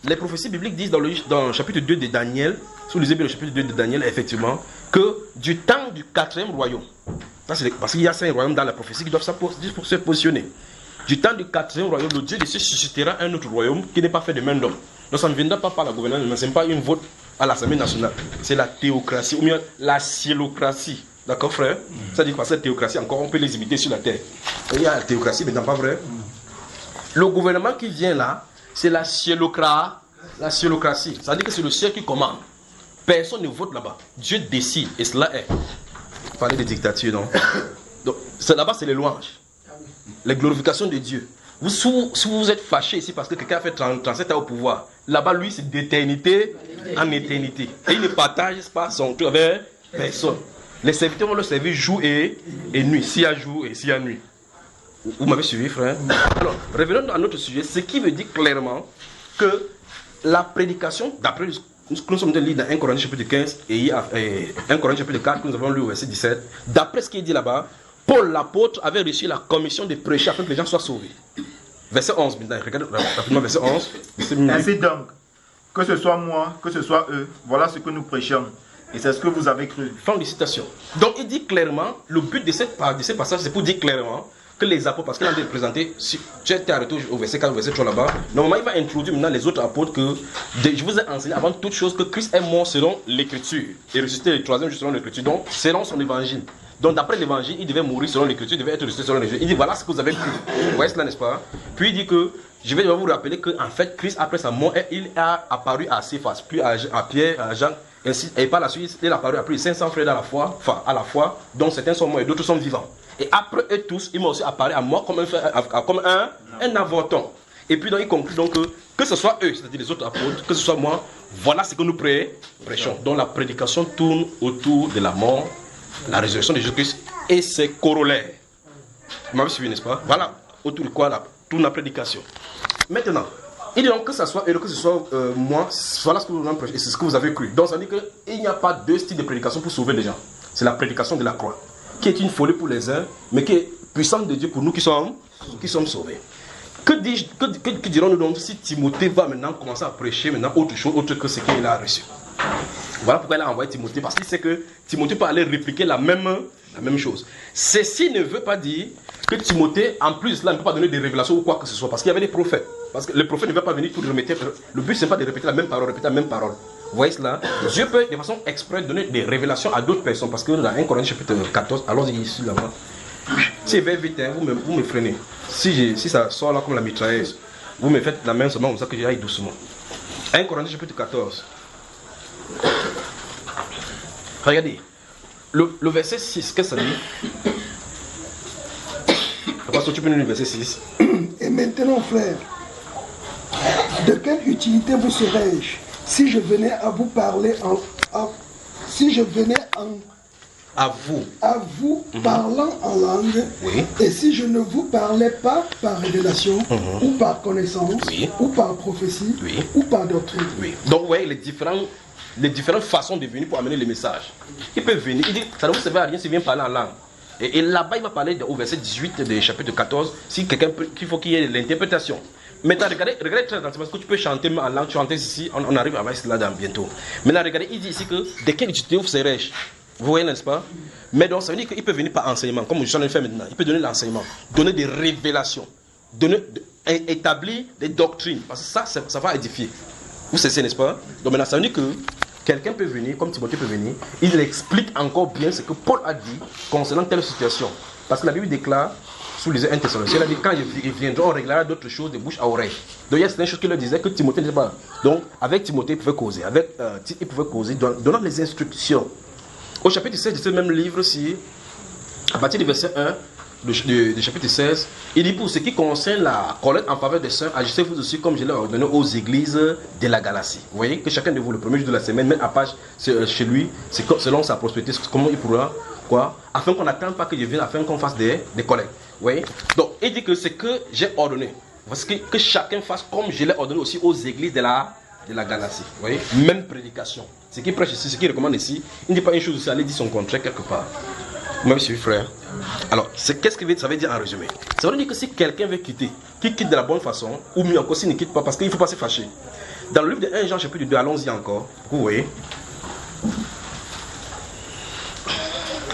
les prophéties bibliques disent dans le chapitre 2 de Daniel, si vous lisez bien le chapitre 2 de Daniel, effectivement, que du temps du 4e royaume, parce qu'il y a 5 royaumes dans la prophétie qui doivent se positionner. Du temps du 4e royaume, le Dieu de cieux suscitera un autre royaume qui n'est pas fait de main d'homme. Donc ça ne viendra pas par la gouvernance, mais ce n'est pas une vote à l'Assemblée nationale. C'est la théocratie, ou bien la cielocratie. D'accord, frère? C'est-à-dire que cette théocratie, encore, on peut les imiter sur la terre. Il y a la théocratie, mais non pas vrai. Le gouvernement qui vient là, c'est la cielocratie. C'est-à-dire que c'est le ciel qui commande. Personne ne vote là-bas. Dieu décide, et cela est. Vous parlez de dictature, non? Donc, là-bas, c'est les louanges. Les glorifications de Dieu. Si vous êtes fâché ici parce que quelqu'un a fait 37 ans au pouvoir, là-bas, lui, c'est d'éternité en éternité. Et il ne partage pas son truc avec personne. Les serviteurs vont le servir jour et nuit. S'il y a jour et s'il y a nuit. Vous m'avez suivi, frère? Alors, revenons à notre sujet. Ce qui veut dire clairement que la prédication, d'après ce que nous sommes lire dans 1 Corinthiens chapitre 15 et 1 Corinthiens chapitre 4, que nous avons lu au verset 17, d'après ce qui est dit là-bas, Paul l'apôtre avait reçu la commission de prêcher afin que les gens soient sauvés. Verset 11, maintenant, regardez rapidement verset 11. Ainsi donc, que ce soit moi, que ce soit eux, voilà ce que nous prêchons. Et c'est ce que vous avez cru. Fin de citation. Donc il dit clairement, le but de ces passages, c'est pour dire clairement que les apôtres, parce qu'il a présenté, si tu es arrêté au verset 4, au verset 3 là-bas, normalement il va introduire maintenant les autres apôtres que je vous ai enseigné avant toute chose que Christ est mort selon l'écriture et ressuscité le troisième jour selon l'écriture, donc selon son évangile. Donc d'après l'évangile, il devait mourir selon l'écriture, il devait être ressuscité selon l'écriture. Il dit voilà ce que vous avez cru. Vous voyez cela, n'est-ce pas? Puis il dit que, je vais vous rappeler qu'en fait, Christ après sa mort, il a apparu à Céphas, puis à Pierre, à Jean, et par la suite, il a apparu à plus de 500 frères à la fois, dont certains sont morts et d'autres sont vivants. Et après eux tous, il m'a aussi apparu à moi comme un avorton. Et puis donc, il conclut donc que ce soit eux, c'est-à-dire les autres apôtres, que ce soit moi, voilà ce que nous prêchons. Donc la prédication tourne autour de la mort, la résurrection de Jésus-Christ et ses corollaires. Vous m'avez suivi, n'est-ce pas? Voilà, autour de quoi tourne la prédication. Maintenant, il dit donc que ce soit eux, que ce soit moi, voilà ce que vous avez prêché et c'est ce que vous avez cru. Donc ça dit qu'il n'y a pas deux styles de prédication pour sauver les gens. C'est la prédication de la croix, qui est une folie pour les uns, mais qui est puissante de Dieu pour nous qui sommes sauvés. Que dirons-nous donc si Timothée va maintenant commencer à prêcher maintenant autre chose, autre que ce qu'il a reçu? Voilà pourquoi il a envoyé Timothée, parce qu'il sait que Timothée peut aller répliquer la même chose. Ceci ne veut pas dire que Timothée, en plus de cela, ne peut pas donner des révélations ou quoi que ce soit, parce qu'il y avait des prophètes. Parce que le prophète ne va pas venir pour remettre. Le but, ce n'est pas de répéter la même parole, Vous voyez cela? Dieu peut, de façon exprès, donner des révélations à d'autres personnes, parce que dans 1 Corinthiens chapitre 14, allons-y ici, là-bas. Si je vais vite, hein, vous me freinez. Si ça sort là comme la mitrailleuse, vous me faites la main seulement comme ça que j'aille doucement. 1 Corinthiens chapitre 14. Regardez, le verset 6, qu'est-ce que ça dit? Parce que tu peux nous lire le verset 6. Et maintenant, frère, de quelle utilité vous serais-je si je venais à vous parler à vous parlant en langue, oui. Et si je ne vous parlais pas par révélation, ou par connaissance, oui. Ou par prophétie, oui. Ou par doctrine. Oui. Donc vous voyez les différentes façons de venir pour amener le message. Il peut venir, il dit, ça ne vous sert à rien s'il vient parler en langue. Et là-bas, il va parler au verset 18 du chapitre 14, si quelqu'un qu'il faut qu'il y ait l'interprétation. Maintenant, regardez très attention, parce que tu peux chanter en langue, tu chantes ici, on arrive à voir cela dans bientôt. Maintenant, regardez, il dit ici que de quelle utilité vous serais-je? Vous voyez, n'est-ce pas? Mais donc, ça veut dire qu'il peut venir par enseignement, comme je suis en train de faire maintenant. Il peut donner l'enseignement, donner des révélations, établir des doctrines, parce que ça va édifier. Vous savez, n'est-ce pas? Donc maintenant, ça veut dire que quelqu'un peut venir, comme Timothée peut venir, il explique encore bien ce que Paul a dit concernant telle situation. Parce que la Bible déclare, sous les 1 Thessaloniciens, il a dit quand ils viendront, on réglera d'autres choses de bouche à oreille. Donc il y a certaines choses qu'il leur disait que Timothée ne sait pas. Donc avec Timothée, il pouvait causer. Il pouvait causer, donnant les instructions. Au chapitre 16 de ce même livre-ci, à partir du verset 1, du chapitre 16, il dit pour ce qui concerne la collecte en faveur des saints, agissez-vous aussi comme je l'ai ordonné aux églises de la Galatie. Vous voyez que chacun de vous, le premier jour de la semaine, met à page chez lui, selon sa prospérité, comment il pourra, afin qu'on n'attende pas que je vienne, afin qu'on fasse des collectes. Vous voyez? Donc, il dit que c'est que j'ai ordonné. Parce que chacun fasse comme je l'ai ordonné aussi aux églises de la Galatie. Vous voyez? Même prédication. Ce qu'il prêche ici, ce qu'il recommande ici, il ne dit pas une chose aussi, aller dire son contraire quelque part. Moi, je suis frère. Alors, qu'est-ce que ça veut dire en résumé? Ça veut dire que si quelqu'un veut quitter, qu'il quitte de la bonne façon, ou mieux encore s'il ne quitte pas, parce qu'il ne faut pas se fâcher. Dans le livre de 1 Jean, chapitre 2, allons-y encore. Vous voyez?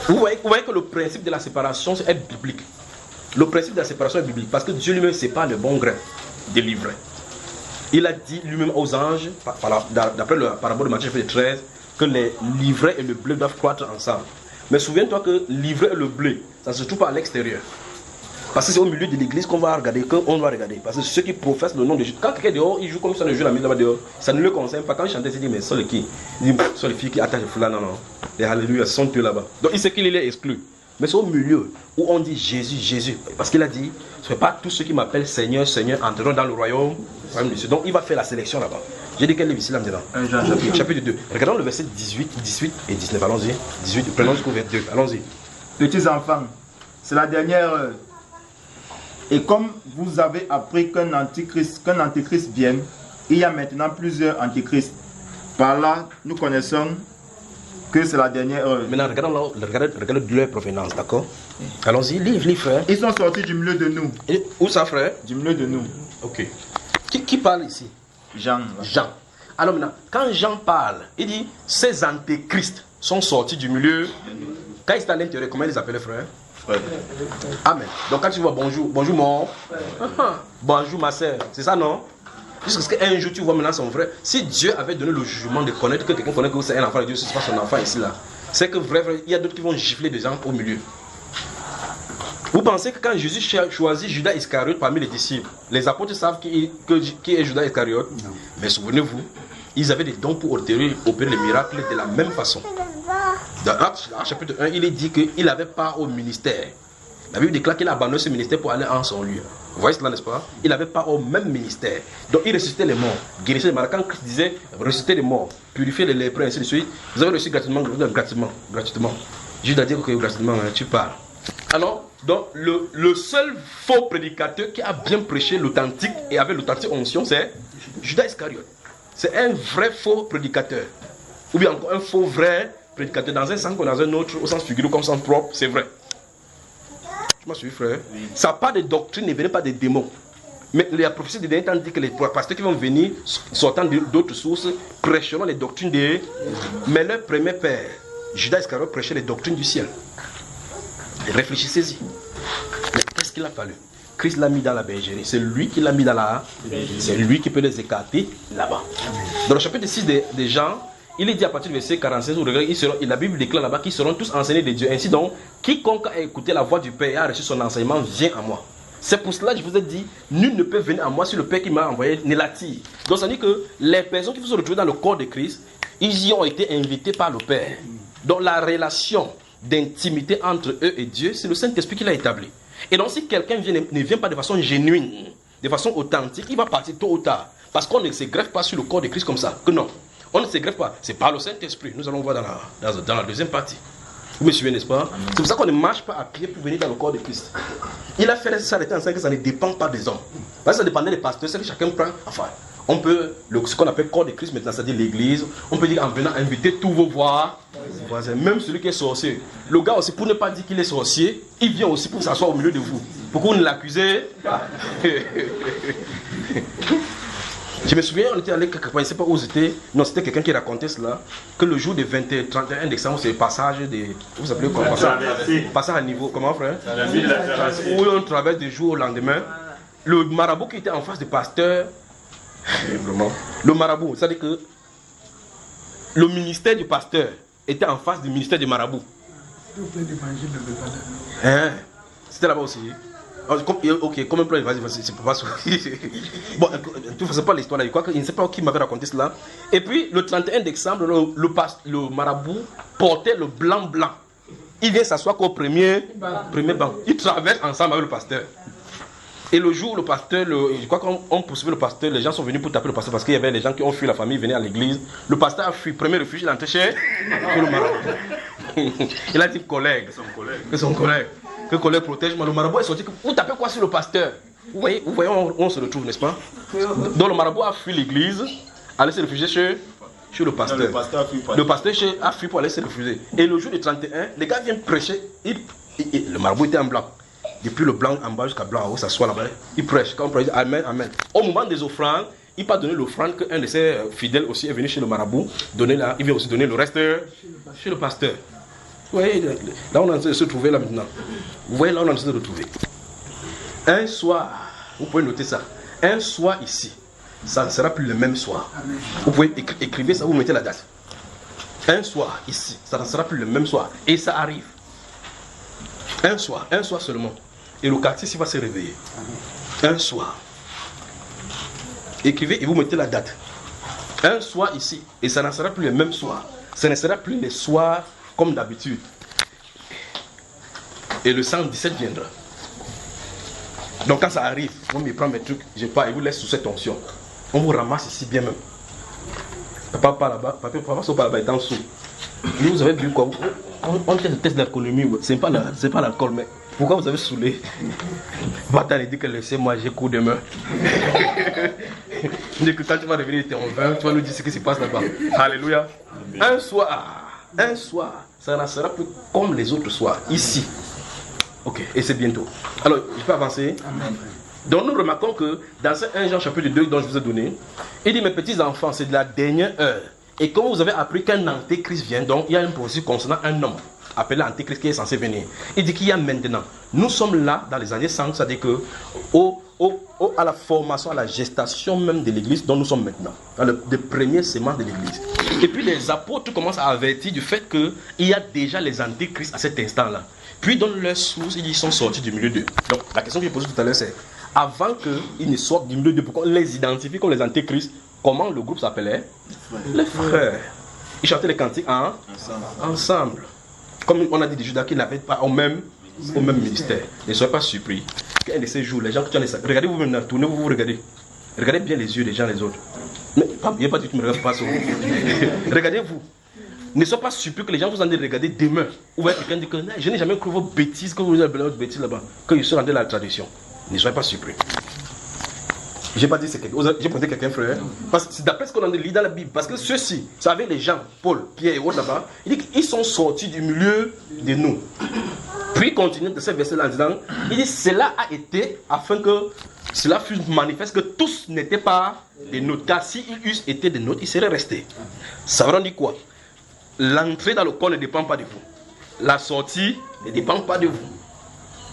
Vous voyez que le principe de la séparation est biblique. Le principe de la séparation est biblique parce que Dieu lui-même sépare le bon grain des livrets. Il a dit lui-même aux anges, d'après le parabole de Matthieu 13, que les livrets et le blé doivent croître ensemble. Mais souviens-toi que l'ivraie et le blé, ça ne se trouve pas à l'extérieur. Parce que c'est au milieu de l'église qu'on va regarder, Parce que ceux qui professent le nom de Jésus, quand quelqu'un est dehors, il joue comme ça, le joue la mise là-bas dehors. Ça ne le concerne pas. Quand il chantait, il dit, mais sont les qui? Il dit, sont les filles qui attachent le foulard. Non. Les Alléluia sont eux là-bas. Donc il sait qu'il est exclu. Mais c'est au milieu où on dit Jésus, Jésus. Parce qu'il a dit, ce n'est pas tous ceux qui m'appellent Seigneur, Seigneur entreront dans le royaume. Donc il va faire la sélection là-bas. J'ai dit quel est ici là maintenant? Chapitre 2. Regardons le verset 18 et 19. Allons-y. 18, prenons jusqu'au verset 2. Allons-y. Petits enfants, c'est la dernière heure. Et comme vous avez appris qu'un antéchrist vienne, il y a maintenant plusieurs antéchrists. Par là, nous connaissons que c'est la dernière heure. Maintenant, regardons leur provenance, d'accord? Allons-y, livre, frère. Ils sont sortis du milieu de nous. Et où ça, frère? Du milieu de nous. Ok. Qui parle ici? Jean. Jean. Alors maintenant, quand Jean parle, il dit, ces antéchrists sont sortis du milieu. Quand ils étaient à l'intérieur, comment ils les appelaient, frère? Amen. Donc quand tu vois bonjour mon bonjour ma soeur, c'est ça non? Jusqu'à ce qu'un jour tu vois maintenant son frère. Si Dieu avait donné le jugement de connaître que quelqu'un connaît que c'est un enfant de Dieu, ce n'est pas son enfant ici là. C'est que vrai, il y a d'autres qui vont gifler des gens au milieu. Vous pensez que quand Jésus choisit Judas Iscariote parmi les disciples, les apôtres savent qui est Judas Iscariote? Non. Mais souvenez-vous, ils avaient des dons pour opérer les miracles de la même façon. Dans Actes chapitre 1, il est dit qu'il n'avait pas au ministère. La Bible déclare qu'il a abandonné ce ministère pour aller en son lieu. Vous voyez cela, n'est-ce pas? Il n'avait pas au même ministère. Donc il ressuscitait les morts, guérissait les malades. Quand Christ disait ressusciter les morts, purifier les lépreux, ainsi de suite, vous avez reçu gratuitement. Judas a dit que gratuitement, tu parles. Alors, donc le seul faux prédicateur qui a bien prêché l'authentique et avec l'authentique onction, c'est Judas Iscariote. C'est un vrai faux prédicateur. Ou bien encore un faux vrai prédicateur dans un sens ou dans un autre, au sens figuré comme sens propre, c'est vrai. Tu m'as suivi, frère? Oui. Ça n'a pas de doctrine, ne venait pas des démons. Mais la prophétie de dernier temps dit que les pasteurs qui vont venir, sortant d'autres sources, prêcheront les doctrines des... Mais leur premier père, Judas Iscariote, prêchait les doctrines du ciel. Réfléchissez-y. Mais qu'est-ce qu'il a fallu? Christ l'a mis dans la bergerie. C'est lui qui l'a mis dans la... C'est lui qui peut les écarter là-bas. Dans le chapitre 6 des Jean, il est dit à partir du verset 46, où la Bible déclare là-bas qu'ils seront tous enseignés de Dieu. Ainsi donc, quiconque a écouté la voix du Père et a reçu son enseignement vient à moi. C'est pour cela que je vous ai dit, nul ne peut venir à moi si le Père qui m'a envoyé ne l'attire. Donc ça veut dire que les personnes qui vont se retrouver dans le corps de Christ, ils y ont été invités par le Père. Donc la relation d'intimité entre eux et Dieu, c'est le Saint-Esprit qui l'a établi. Et donc si quelqu'un ne vient pas de façon génuine, de façon authentique, il va partir tôt ou tard. Parce qu'on ne se greffe pas sur le corps de Christ comme ça. Que non. On ne se greffe pas. C'est par le Saint-Esprit. Nous allons voir dans la deuxième partie. Vous me suivez, n'est-ce pas? C'est pour ça qu'on ne marche pas à pied pour venir dans le corps de Christ. Il a fait s'arrêter en 5 que ça ne dépend pas des hommes. Parce que ça dépendait des pasteurs. C'est que chacun prend. Enfin, on peut, ce qu'on appelle corps de Christ maintenant, c'est-à-dire l'église, on peut dire en venant inviter tous vos voisins. Même celui qui est sorcier. Le gars aussi, pour ne pas dire qu'il est sorcier, il vient aussi pour s'asseoir au milieu de vous. Pourquoi vous ne l'accusez pas? Je me souviens, on était allé quelque part, je ne sais pas où c'était. Non, c'était quelqu'un qui racontait cela. Que le jour du 31 décembre, c'est le passage des. Vous appelez comment? Passage à niveau. Comment, frère? Où on traverse du jour au lendemain. Le marabout qui était en face du pasteur. Vraiment. Le marabout, c'est-à-dire que le ministère du pasteur était en face du ministère du marabout. Hein? C'était là-bas aussi. Ok, comme un plan, vas-y, c'est pas ça. Bon, tu ne faisais pas l'histoire là, je crois qu'il ne sait pas qui m'avait raconté cela. Et puis, le 31 décembre, le marabout portait le blanc. Il vient s'asseoir au premier banc. Il traverse ensemble avec le pasteur. Et le jour où le pasteur, je crois qu'on poursuivait le pasteur, les gens sont venus pour taper le pasteur parce qu'il y avait des gens qui ont fui la famille, venaient à l'église. Le pasteur a fui, premier refuge, il est entré chez le marabout. Il a dit collègue. Que son collègue. Que le collègue protège, mais le marabout est sorti. Vous tapez quoi sur le pasteur? Vous voyez où on se retrouve, n'est-ce pas? Donc le marabout a fui l'église, allé se réfugier chez le pasteur. Le pasteur a fui pour aller se réfugier. Et le jour du 31, les gars viennent prêcher. Le marabout était en blanc. Depuis le blanc en bas jusqu'à blanc en haut, ça soit là-bas. Il prêche. Quand on prêche, Amen, Amen. Au moment des offrandes, il n'a pas donné l'offrande qu'un de ses fidèles aussi est venu chez le marabout. Il vient aussi donner le reste chez le pasteur. Vous voyez, là on est en train de se trouver là maintenant. Vous voyez, là on est en train de se retrouver. Un soir, vous pouvez noter ça. Un soir ici, ça ne sera plus le même soir. Vous pouvez écrire ça, vous mettez la date. Un soir ici, ça ne sera plus le même soir. Et ça arrive. Un soir seulement. Et le quartier s'il va se réveiller. Un soir. Écrivez et vous mettez la date. Un soir ici, et ça ne sera plus le même soir. Ça ne sera plus les soirs comme d'habitude. Et le 117 viendra. Donc quand ça arrive, on me prend mes trucs, je pars et vous laisse sous cette tension. On vous ramasse ici bien même. Papa pas là-bas, papa pas là-bas est en dessous. Mais vous avez vu quoi? On fait le test d'économie, c'est pas l'alcool, mais pourquoi vous avez saoulé? Va-t'en dit que laissez-moi, j'ai cours demain. Dès que quand tu vas revenir, tu es en 20, tu vas nous dire ce qui se passe là-bas. Alléluia. Un soir, ça ne sera plus comme les autres soirs, ici. Ok, et c'est bientôt. Alors, il peut avancer. Amen. Donc nous remarquons que dans ce 1 Jean chapitre 2 dont je vous ai donné, il dit mes petits enfants, c'est de la dernière heure. Et comme vous avez appris qu'un antéchrist vient, donc il y a une prophétie concernant un homme appelé antéchrist qui est censé venir. Il dit qu'il y a maintenant. Nous sommes là dans les années 100, c'est-à-dire que à la formation, à la gestation même de l'église dont nous sommes maintenant, dans le premier sément de l'église. Et puis les apôtres commencent à avertir du fait qu'il y a déjà les antéchrists à cet instant-là. Puis dans leur source, ils sont sortis du milieu d'eux. Donc la question que j'ai posée tout à l'heure, c'est avant qu'ils ne sortent du milieu d'eux, pourquoi on les identifie comme les antéchrists? Comment le groupe s'appelait? Les frères. Ils chantaient les cantiques ensemble. Comme on a dit de Judas qu'ils n'avaient pas au même ministère. Ne soyez pas surpris qu'un de ces jours, les gens qui ont les... Regardez-vous maintenant, tournez-vous, vous regardez. Regardez bien les yeux des gens, les autres. Mais il n'y a pas du tout, me regarde pas ça. Regardez-vous. Ne soyez pas surpris que les gens vous en aient regardé demain. Ou bien quelqu'un dit que je n'ai jamais cru vos bêtises, que vous avez votre bêtise là-bas. Que je suis rentré dans la tradition. Ne soyez pas surpris. Je n'ai pas dit c'est quelqu'un. J'ai posé quelqu'un, frère. Parce que c'est d'après ce qu'on a lu dans la Bible. Parce que ceux-ci, vous savez, les gens, Paul, Pierre et autres là-bas, il dit qu'ils sont sortis du milieu de nous. Puis il continue de ce verset-là en disant, il dit cela a été afin que cela fût manifeste que tous n'étaient pas des nôtres. Car s'ils eussent été des nôtres, ils seraient restés. Ça veut dire quoi? L'entrée dans le corps ne dépend pas de vous. La sortie ne dépend pas de vous.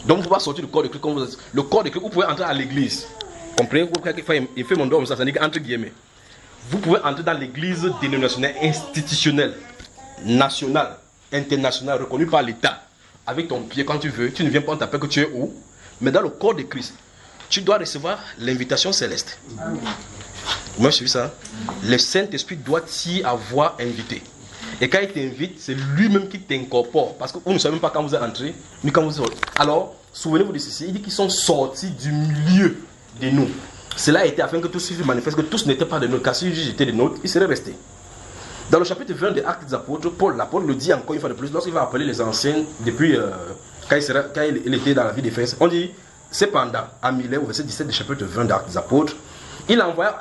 Donc vous ne pouvez pas sortir du corps de Christ comme vous êtes. Le corps de Christ, vous pouvez entrer à l'église. Comprenez? Il fait mon doigt comme ça, ça dit entre guillemets. Vous pouvez entrer dans l'église dénominationnelle, institutionnelle, nationale, internationale, reconnue par l'État. Avec ton pied quand tu veux, tu ne viens pas, on t'appelle que tu es où? Mais dans le corps de Christ, tu dois recevoir l'invitation céleste. Moi je suis ça. Le Saint-Esprit doit t'y avoir invité. Et quand il t'invite, c'est lui-même qui t'incorpore. Parce que vous ne savez même pas quand vous êtes entré, ni quand vous êtes sorti. Alors, souvenez-vous de ceci. Il dit qu'ils sont sortis du milieu de nous. Cela a été afin que tous se manifestent, que tous n'étaient pas de nôtres. Car s'ils étaient de nôtres, ils seraient restés. Dans le chapitre 20 des Actes des Apôtres, l'apôtre le dit encore une fois de plus, lorsqu'il va appeler les anciens, depuis quand il était dans la vie d'Éphèse, on dit, cependant, à Milet, au verset 17 du chapitre 20 des Actes des Apôtres, il envoya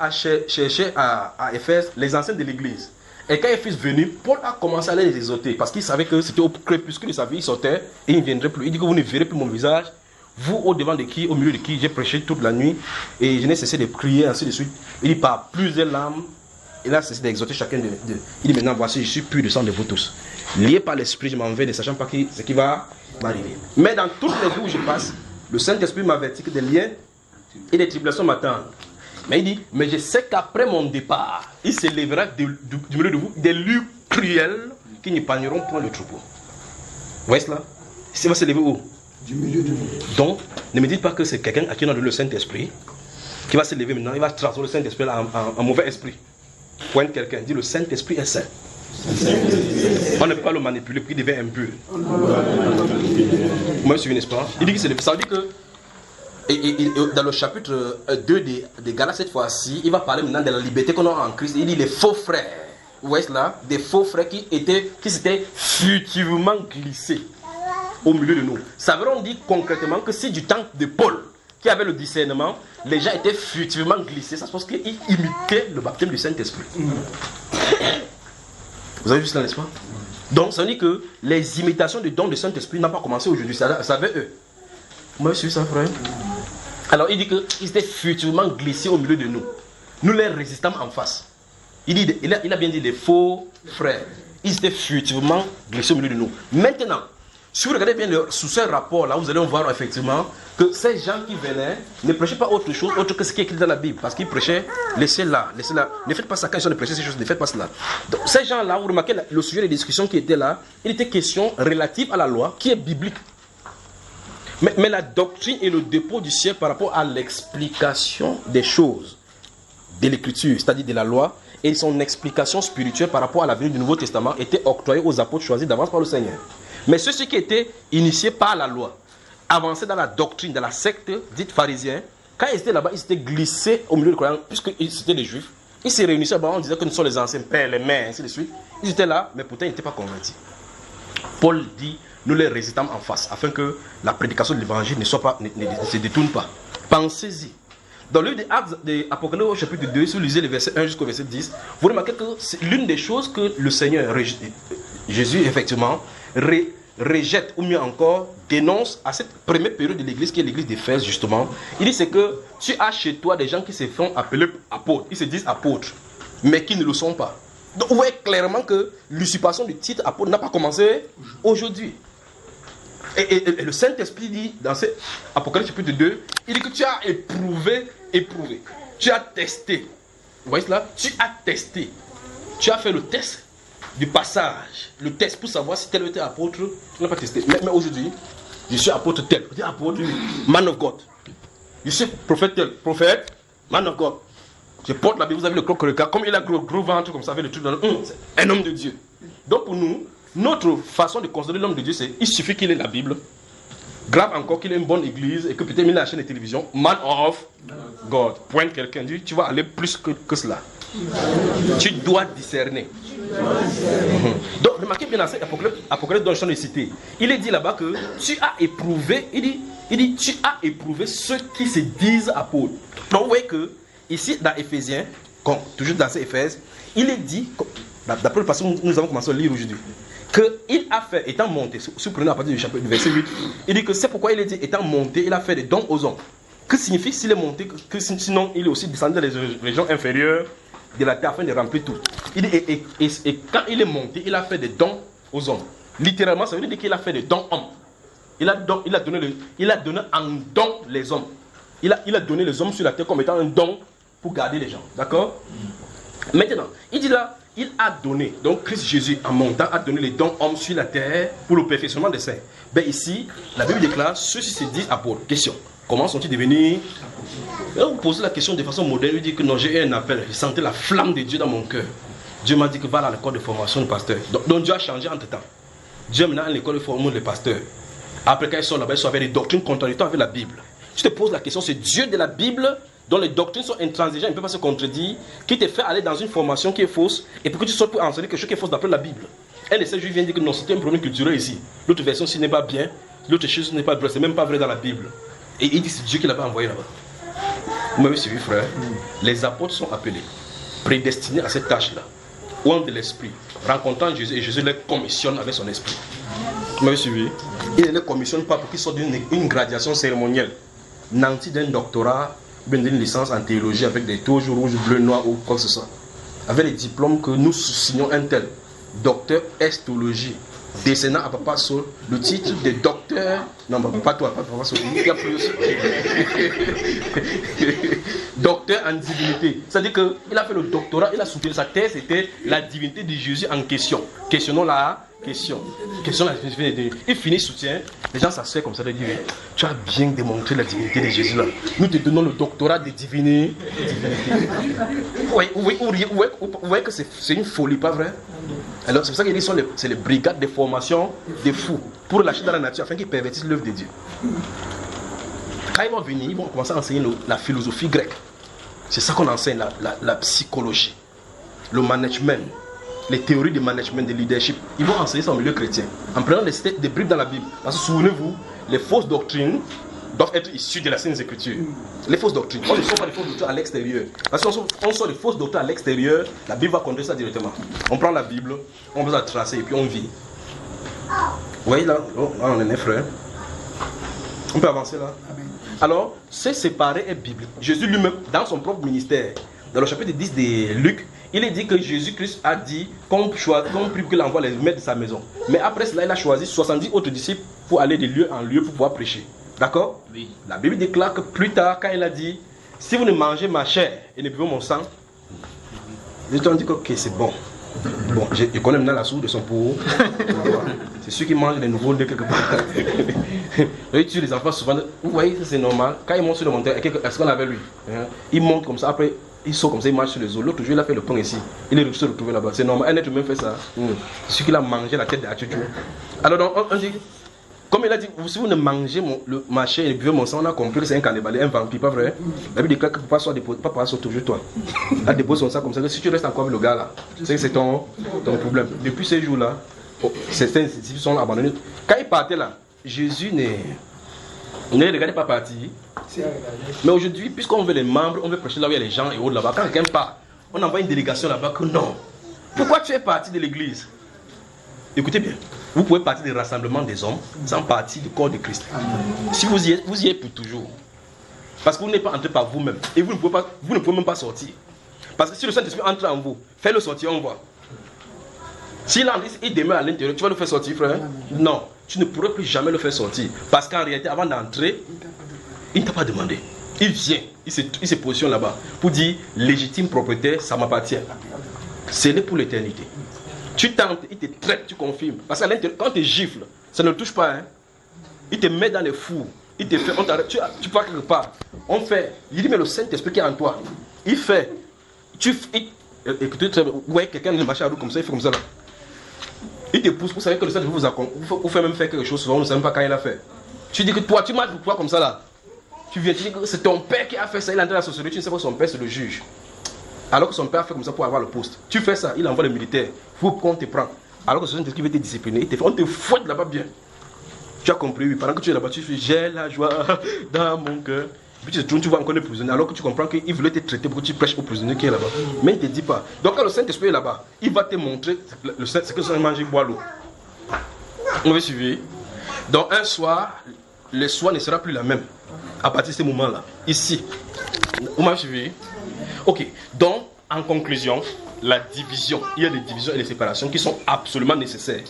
chercher à Éphèse les anciens de l'église. Et quand ils sont venus, Paul a commencé à les exhorter, parce qu'il savait que c'était au crépuscule de sa vie, il sortait, et il ne viendrait plus. Il dit que vous ne verrez plus mon visage, vous au devant de qui, au milieu de qui j'ai prêché toute la nuit, et je n'ai cessé de prier, ainsi de suite. Il dit par plusieurs larmes, il a cessé d'exhorter chacun d'eux. Il dit maintenant, voici, je suis pur de sang de vous tous. Lié par l'esprit, je m'en vais, ne sachant pas ce qui va m'arriver. Mais dans toutes les villes où je passe, le Saint-Esprit m'avertit que des liens et des tribulations m'attendent. Mais il dit, mais je sais qu'après mon départ, il s'élèvera du milieu de vous des lieux cruels qui n'épargneront point le troupeau. Vous voyez cela? Il va s'élever où? Du milieu de vous. Donc, ne me dites pas que c'est quelqu'un à qui on a donné le Saint-Esprit qui va s'élever maintenant, il va transformer le Saint-Esprit en mauvais esprit. Pointe quelqu'un, dit le Saint-Esprit est saint. On ne peut pas le manipuler puis il devient impur. Moi je suis, n'est-ce pas? Il dit que c'est ça veut dire que dans le chapitre 2 de Galates cette fois-ci, il va parler maintenant de la liberté qu'on a en Christ. Il dit les faux frères. Vous voyez cela? Des faux frères qui s'étaient furtivement glissés au milieu de nous. Ça veut dire concrètement que si du temps de Paul, qui avait le discernement, les gens étaient furtivement glissés, ça se passe qu'ils imitaient le baptême du Saint-Esprit. Vous avez vu cela, n'est-ce pas? Donc ça veut dire que les imitations du don du Saint-Esprit n'ont pas commencé aujourd'hui, ça avait eux. Moi je suis ça, frère. Alors il dit qu'ils étaient furtivement glissés au milieu de nous. Nous les résistons en face. Il a bien dit les faux frères. Ils étaient furtivement glissés au milieu de nous. Maintenant, Si vous regardez bien sous ce rapport-là, vous allez voir effectivement que ces gens qui venaient ne prêchaient pas autre chose autre que ce qui est écrit dans la Bible. Parce qu'ils prêchaient, laissez-la. Ne faites pas ça quand ils sont de prêcher ces choses, ne faites pas cela. Donc ces gens-là, vous remarquez le sujet des discussions qui était là, il était question relative à la loi qui est biblique. Mais la doctrine et le dépôt du ciel par rapport à l'explication des choses de l'écriture, c'est-à-dire de la loi, et son explication spirituelle par rapport à la venue du Nouveau Testament était octroyée aux apôtres choisis d'avance par le Seigneur. Mais ceux qui étaient initiés par la loi, avancés dans la doctrine, dans la secte dite pharisien, quand ils étaient là-bas, ils s'étaient glissés au milieu des croyants, puisque c'était des juifs. Ils se réunissaient là-bas, on disait que nous sommes les anciens pères, les mères, ainsi de suite. Ils étaient là, mais pourtant ils n'étaient pas convertis. Paul dit, nous les résistons en face, afin que la prédication de l'évangile ne se détourne pas. Pensez-y. Dans le livre des Actes de Apocalypse au chapitre 2, si vous lisez les versets 1 jusqu'au verset 10, vous remarquez que c'est l'une des choses que le Seigneur, Jésus, effectivement, rejette, ou mieux encore, dénonce à cette première période de l'église, qui est l'église d'Éphèse, justement. Il dit, c'est que tu as chez toi des gens qui se font appeler apôtres, ils se disent apôtres, mais qui ne le sont pas. Donc vous voyez clairement que l'usurpation du titre apôtre n'a pas commencé aujourd'hui. Et le Saint-Esprit dit, dans cet Apocalypse chapitre 2, il dit que tu as éprouvé, tu as testé. Vous voyez cela? Tu as testé. Tu as fait le test du passage, le test pour savoir si tel ou tel apôtre, tu n'as pas testé. Mais aujourd'hui, je suis apôtre tel, je suis apôtre, man of God. Je suis prophète tel, prophète, man of God. Je porte la Bible, vous avez le croc-reca, comme il a gros ventre, comme ça, avec le truc dans le... c'est un homme de Dieu. Donc pour nous, notre façon de considérer l'homme de Dieu, c'est il suffit qu'il ait la Bible, grave encore qu'il ait une bonne église, et que peut-être il ait la chaîne de télévision, man of God. Pointe quelqu'un, dit, tu vas aller plus que cela. Tu dois discerner. Donc remarquez bien dans cet Apocalypse dont je suis cité, il est dit là-bas que tu as éprouvé, il dit tu as éprouvé ceux qui se disent apôtres. Donc vous voyez que ici dans Éphésiens, toujours dans ces Éphèses, il est dit, d'après le passage que nous avons commencé à lire aujourd'hui, qu'il a fait, étant monté, si vous prenez à partir du chapitre du verset 8, il dit que c'est pourquoi il est dit, étant monté, il a fait des dons aux hommes. Que signifie s'il est monté, que sinon il est aussi descendu dans les régions inférieures de la terre afin de remplir tout. Il dit, et quand il est monté, il a fait des dons aux hommes. Littéralement, ça veut dire qu'il a fait des dons hommes. Il a donné en don les hommes. Il a donné les hommes sur la terre comme étant un don pour garder les gens. D'accord? Maintenant, il dit là, il a donné, donc Christ Jésus en montant a donné les dons hommes sur la terre pour le perfectionnement des saints. Ben ici, la Bible déclare, ceux-ci se disent apôtres. Question, comment sont-ils devenus? Et vous posez la question de façon moderne, il dit que non, j'ai eu un appel, je sentais la flamme de Dieu dans mon cœur. Dieu m'a dit que va dans l'école de formation de pasteur. Donc Dieu a changé entre temps. Dieu maintenant à l'école de formation des pasteurs. Après quand ils sont là-bas, ils sont avec des doctrines contradictoires avec la Bible. Je te pose la question, c'est Dieu de la Bible dont les doctrines sont intransigeantes, ils ne peuvent pas se contredire, qui te fait aller dans une formation qui est fausse, et pour que tu sortes pour enseigner quelque chose qui est fausse d'après la Bible. Un de ces juifs vient dire que non, c'était un problème culturel ici. L'autre version ci n'est pas bien, l'autre chose n'est pas vraie, c'est même pas vrai dans la Bible. Et il dit c'est Dieu qui l'a envoyé là-bas. Vous m'avez suivi, frère? Les apôtres sont appelés, prédestinés à cette tâche-là, loin de l'esprit, rencontrant Jésus, et Jésus les commissionne avec son esprit. Vous m'avez suivi? Il ne les commissionne pas pour qu'ils sortent d'une graduation cérémonielle, nantis d'un doctorat, d'une licence en théologie avec des touches rouges, bleues, noires ou quoi que ce soit. Avec les diplômes que nous signons un tel, docteur esthéologie, descendant à Papa Saul, le titre de docteur, non pas toi, pas Papa Saul, il y a plus. Docteur en divinité. C'est-à-dire qu'il a fait le doctorat, il a soutenu sa thèse, c'était la divinité de Jésus en question. Questionnons la question. Il finit soutien, les gens s'assoient comme ça, ils disent, tu as bien démontré la divinité de Jésus là. Nous te donnons le doctorat de divinité. Vous voyez que c'est une folie, pas vrai? Alors c'est pour ça qu'ils disent que c'est les brigades de formation des fous pour lâcher dans la nature afin qu'ils pervertissent l'œuvre de Dieu. Quand ils vont venir, ils vont commencer à enseigner la philosophie grecque. C'est ça qu'on enseigne, la psychologie, le management, les théories de management, de leadership. Ils vont enseigner ça au milieu chrétien en prenant des bribes dans la Bible. Parce que souvenez-vous, les fausses doctrines doivent être issues de la Sainte Écriture. Les fausses doctrines. On ne sort pas des fausses doctrines à l'extérieur. Parce qu'on sort des fausses doctrines à l'extérieur, la Bible va conduire ça directement. On prend la Bible, on va la tracer et puis on vit. Vous voyez là, on est frère. On peut avancer là. Alors, se séparer est biblique. Jésus lui-même, dans son propre ministère, dans le chapitre 10 de Luc, il est dit que Jésus-Christ a dit qu'on prie qu'il envoie les maîtres de sa maison. Mais après cela, il a choisi 70 autres disciples pour aller de lieu en lieu pour pouvoir prêcher. D'accord? Oui. La Bible déclare que plus tard, quand il a dit, si vous ne mangez ma chair et ne buvez mon sang, les gens ont dit que ok, c'est bon. Bon, je connais maintenant la source de son pot. C'est ceux qui mangent les nouveaux de quelque part. Ils tuent les enfants souvent. Vous voyez, c'est normal. Quand ils montent sur le montagne, est-ce qu'on avait lui? Ils montent comme ça, après ils sautent comme ça, ils marchent sur les eaux. L'autre jour, il a fait le pain ici. Il est réussi à se retrouver là-bas. C'est normal. Un être humain fait ça. C'est celui qui a mangé la tête de Hachouchou. Alors, donc, on dit, comme il a dit, si vous ne mangez ma chair et buvez mon sang, on a compris que c'est un cannibale, un vampire, pas vrai? La Bible déclare que papa soit toujours toi. La dépose son sang comme ça, que si tu restes encore avec le gars là, c'est ton problème. Depuis ces jours-là, certains disciples sont abandonnés. Quand il partait là, Jésus ne regardait pas partir. Mais aujourd'hui, puisqu'on veut les membres, on veut prêcher là où il y a les gens et autres là-bas. Quand quelqu'un part, on envoie une délégation là-bas que non. Pourquoi tu es parti de l'église? Écoutez bien, vous pouvez partir des rassemblements des hommes sans partir du corps de Christ. Si vous y êtes pour toujours. Parce que vous n'êtes pas entré par vous-même. Et vous ne pouvez même pas sortir. Parce que si le Saint-Esprit entre en vous, fais-le sortir, on voit. S'il demeure à l'intérieur, tu vas le faire sortir, frère? Non, tu ne pourrais plus jamais le faire sortir. Parce qu'en réalité, avant d'entrer, il ne t'a pas demandé. Il vient, il se positionne là-bas pour dire légitime propriétaire, ça m'appartient. C'est pour l'éternité. Tu tentes, il te traite, tu confirmes. Parce qu'à l'intérieur, quand tu gifles, ça ne le touche pas. Hein? Il te met dans les fours. Il te fait, on t'arrête, tu pars quelque part. On fait, il dit, mais le Saint-Esprit qui est en toi, il fait. Écoutez, ouais, quelqu'un ne marche à roue comme ça, il fait comme ça là. Il te pousse, vous savez que le Saint-Esprit vous fait même faire quelque chose, souvent on ne sait même pas quand il a fait. Tu dis que toi, tu marches pour toi comme ça là. Tu viens, tu dis que c'est ton père qui a fait ça, il est entré dans la société, tu ne sais pas que son père c'est le juge. Alors que son père a fait comme ça pour avoir le poste. Tu fais ça, il envoie le militaire, faut qu'on te prend. Alors que ce Saint-Esprit veut te discipliner, on te fouette là-bas bien. Tu as compris, oui, pendant que tu es là-bas, tu fais j'ai la joie dans mon cœur. Puis tu te tournes, tu vois encore les prisonniers, alors que tu comprends qu'il voulait te traiter pour que tu prêches aux prisonniers qui est là-bas. Mais il ne te dit pas. Donc quand le Saint-Esprit est là-bas, il va te montrer ce que c'est manger, boire l'eau. On va suivre. Donc un soir, le soir ne sera plus la même. À partir de ce moment-là, ici. Vous m'avez suivi? Ok. Donc, en conclusion, la division. Il y a des divisions et des séparations qui sont absolument nécessaires.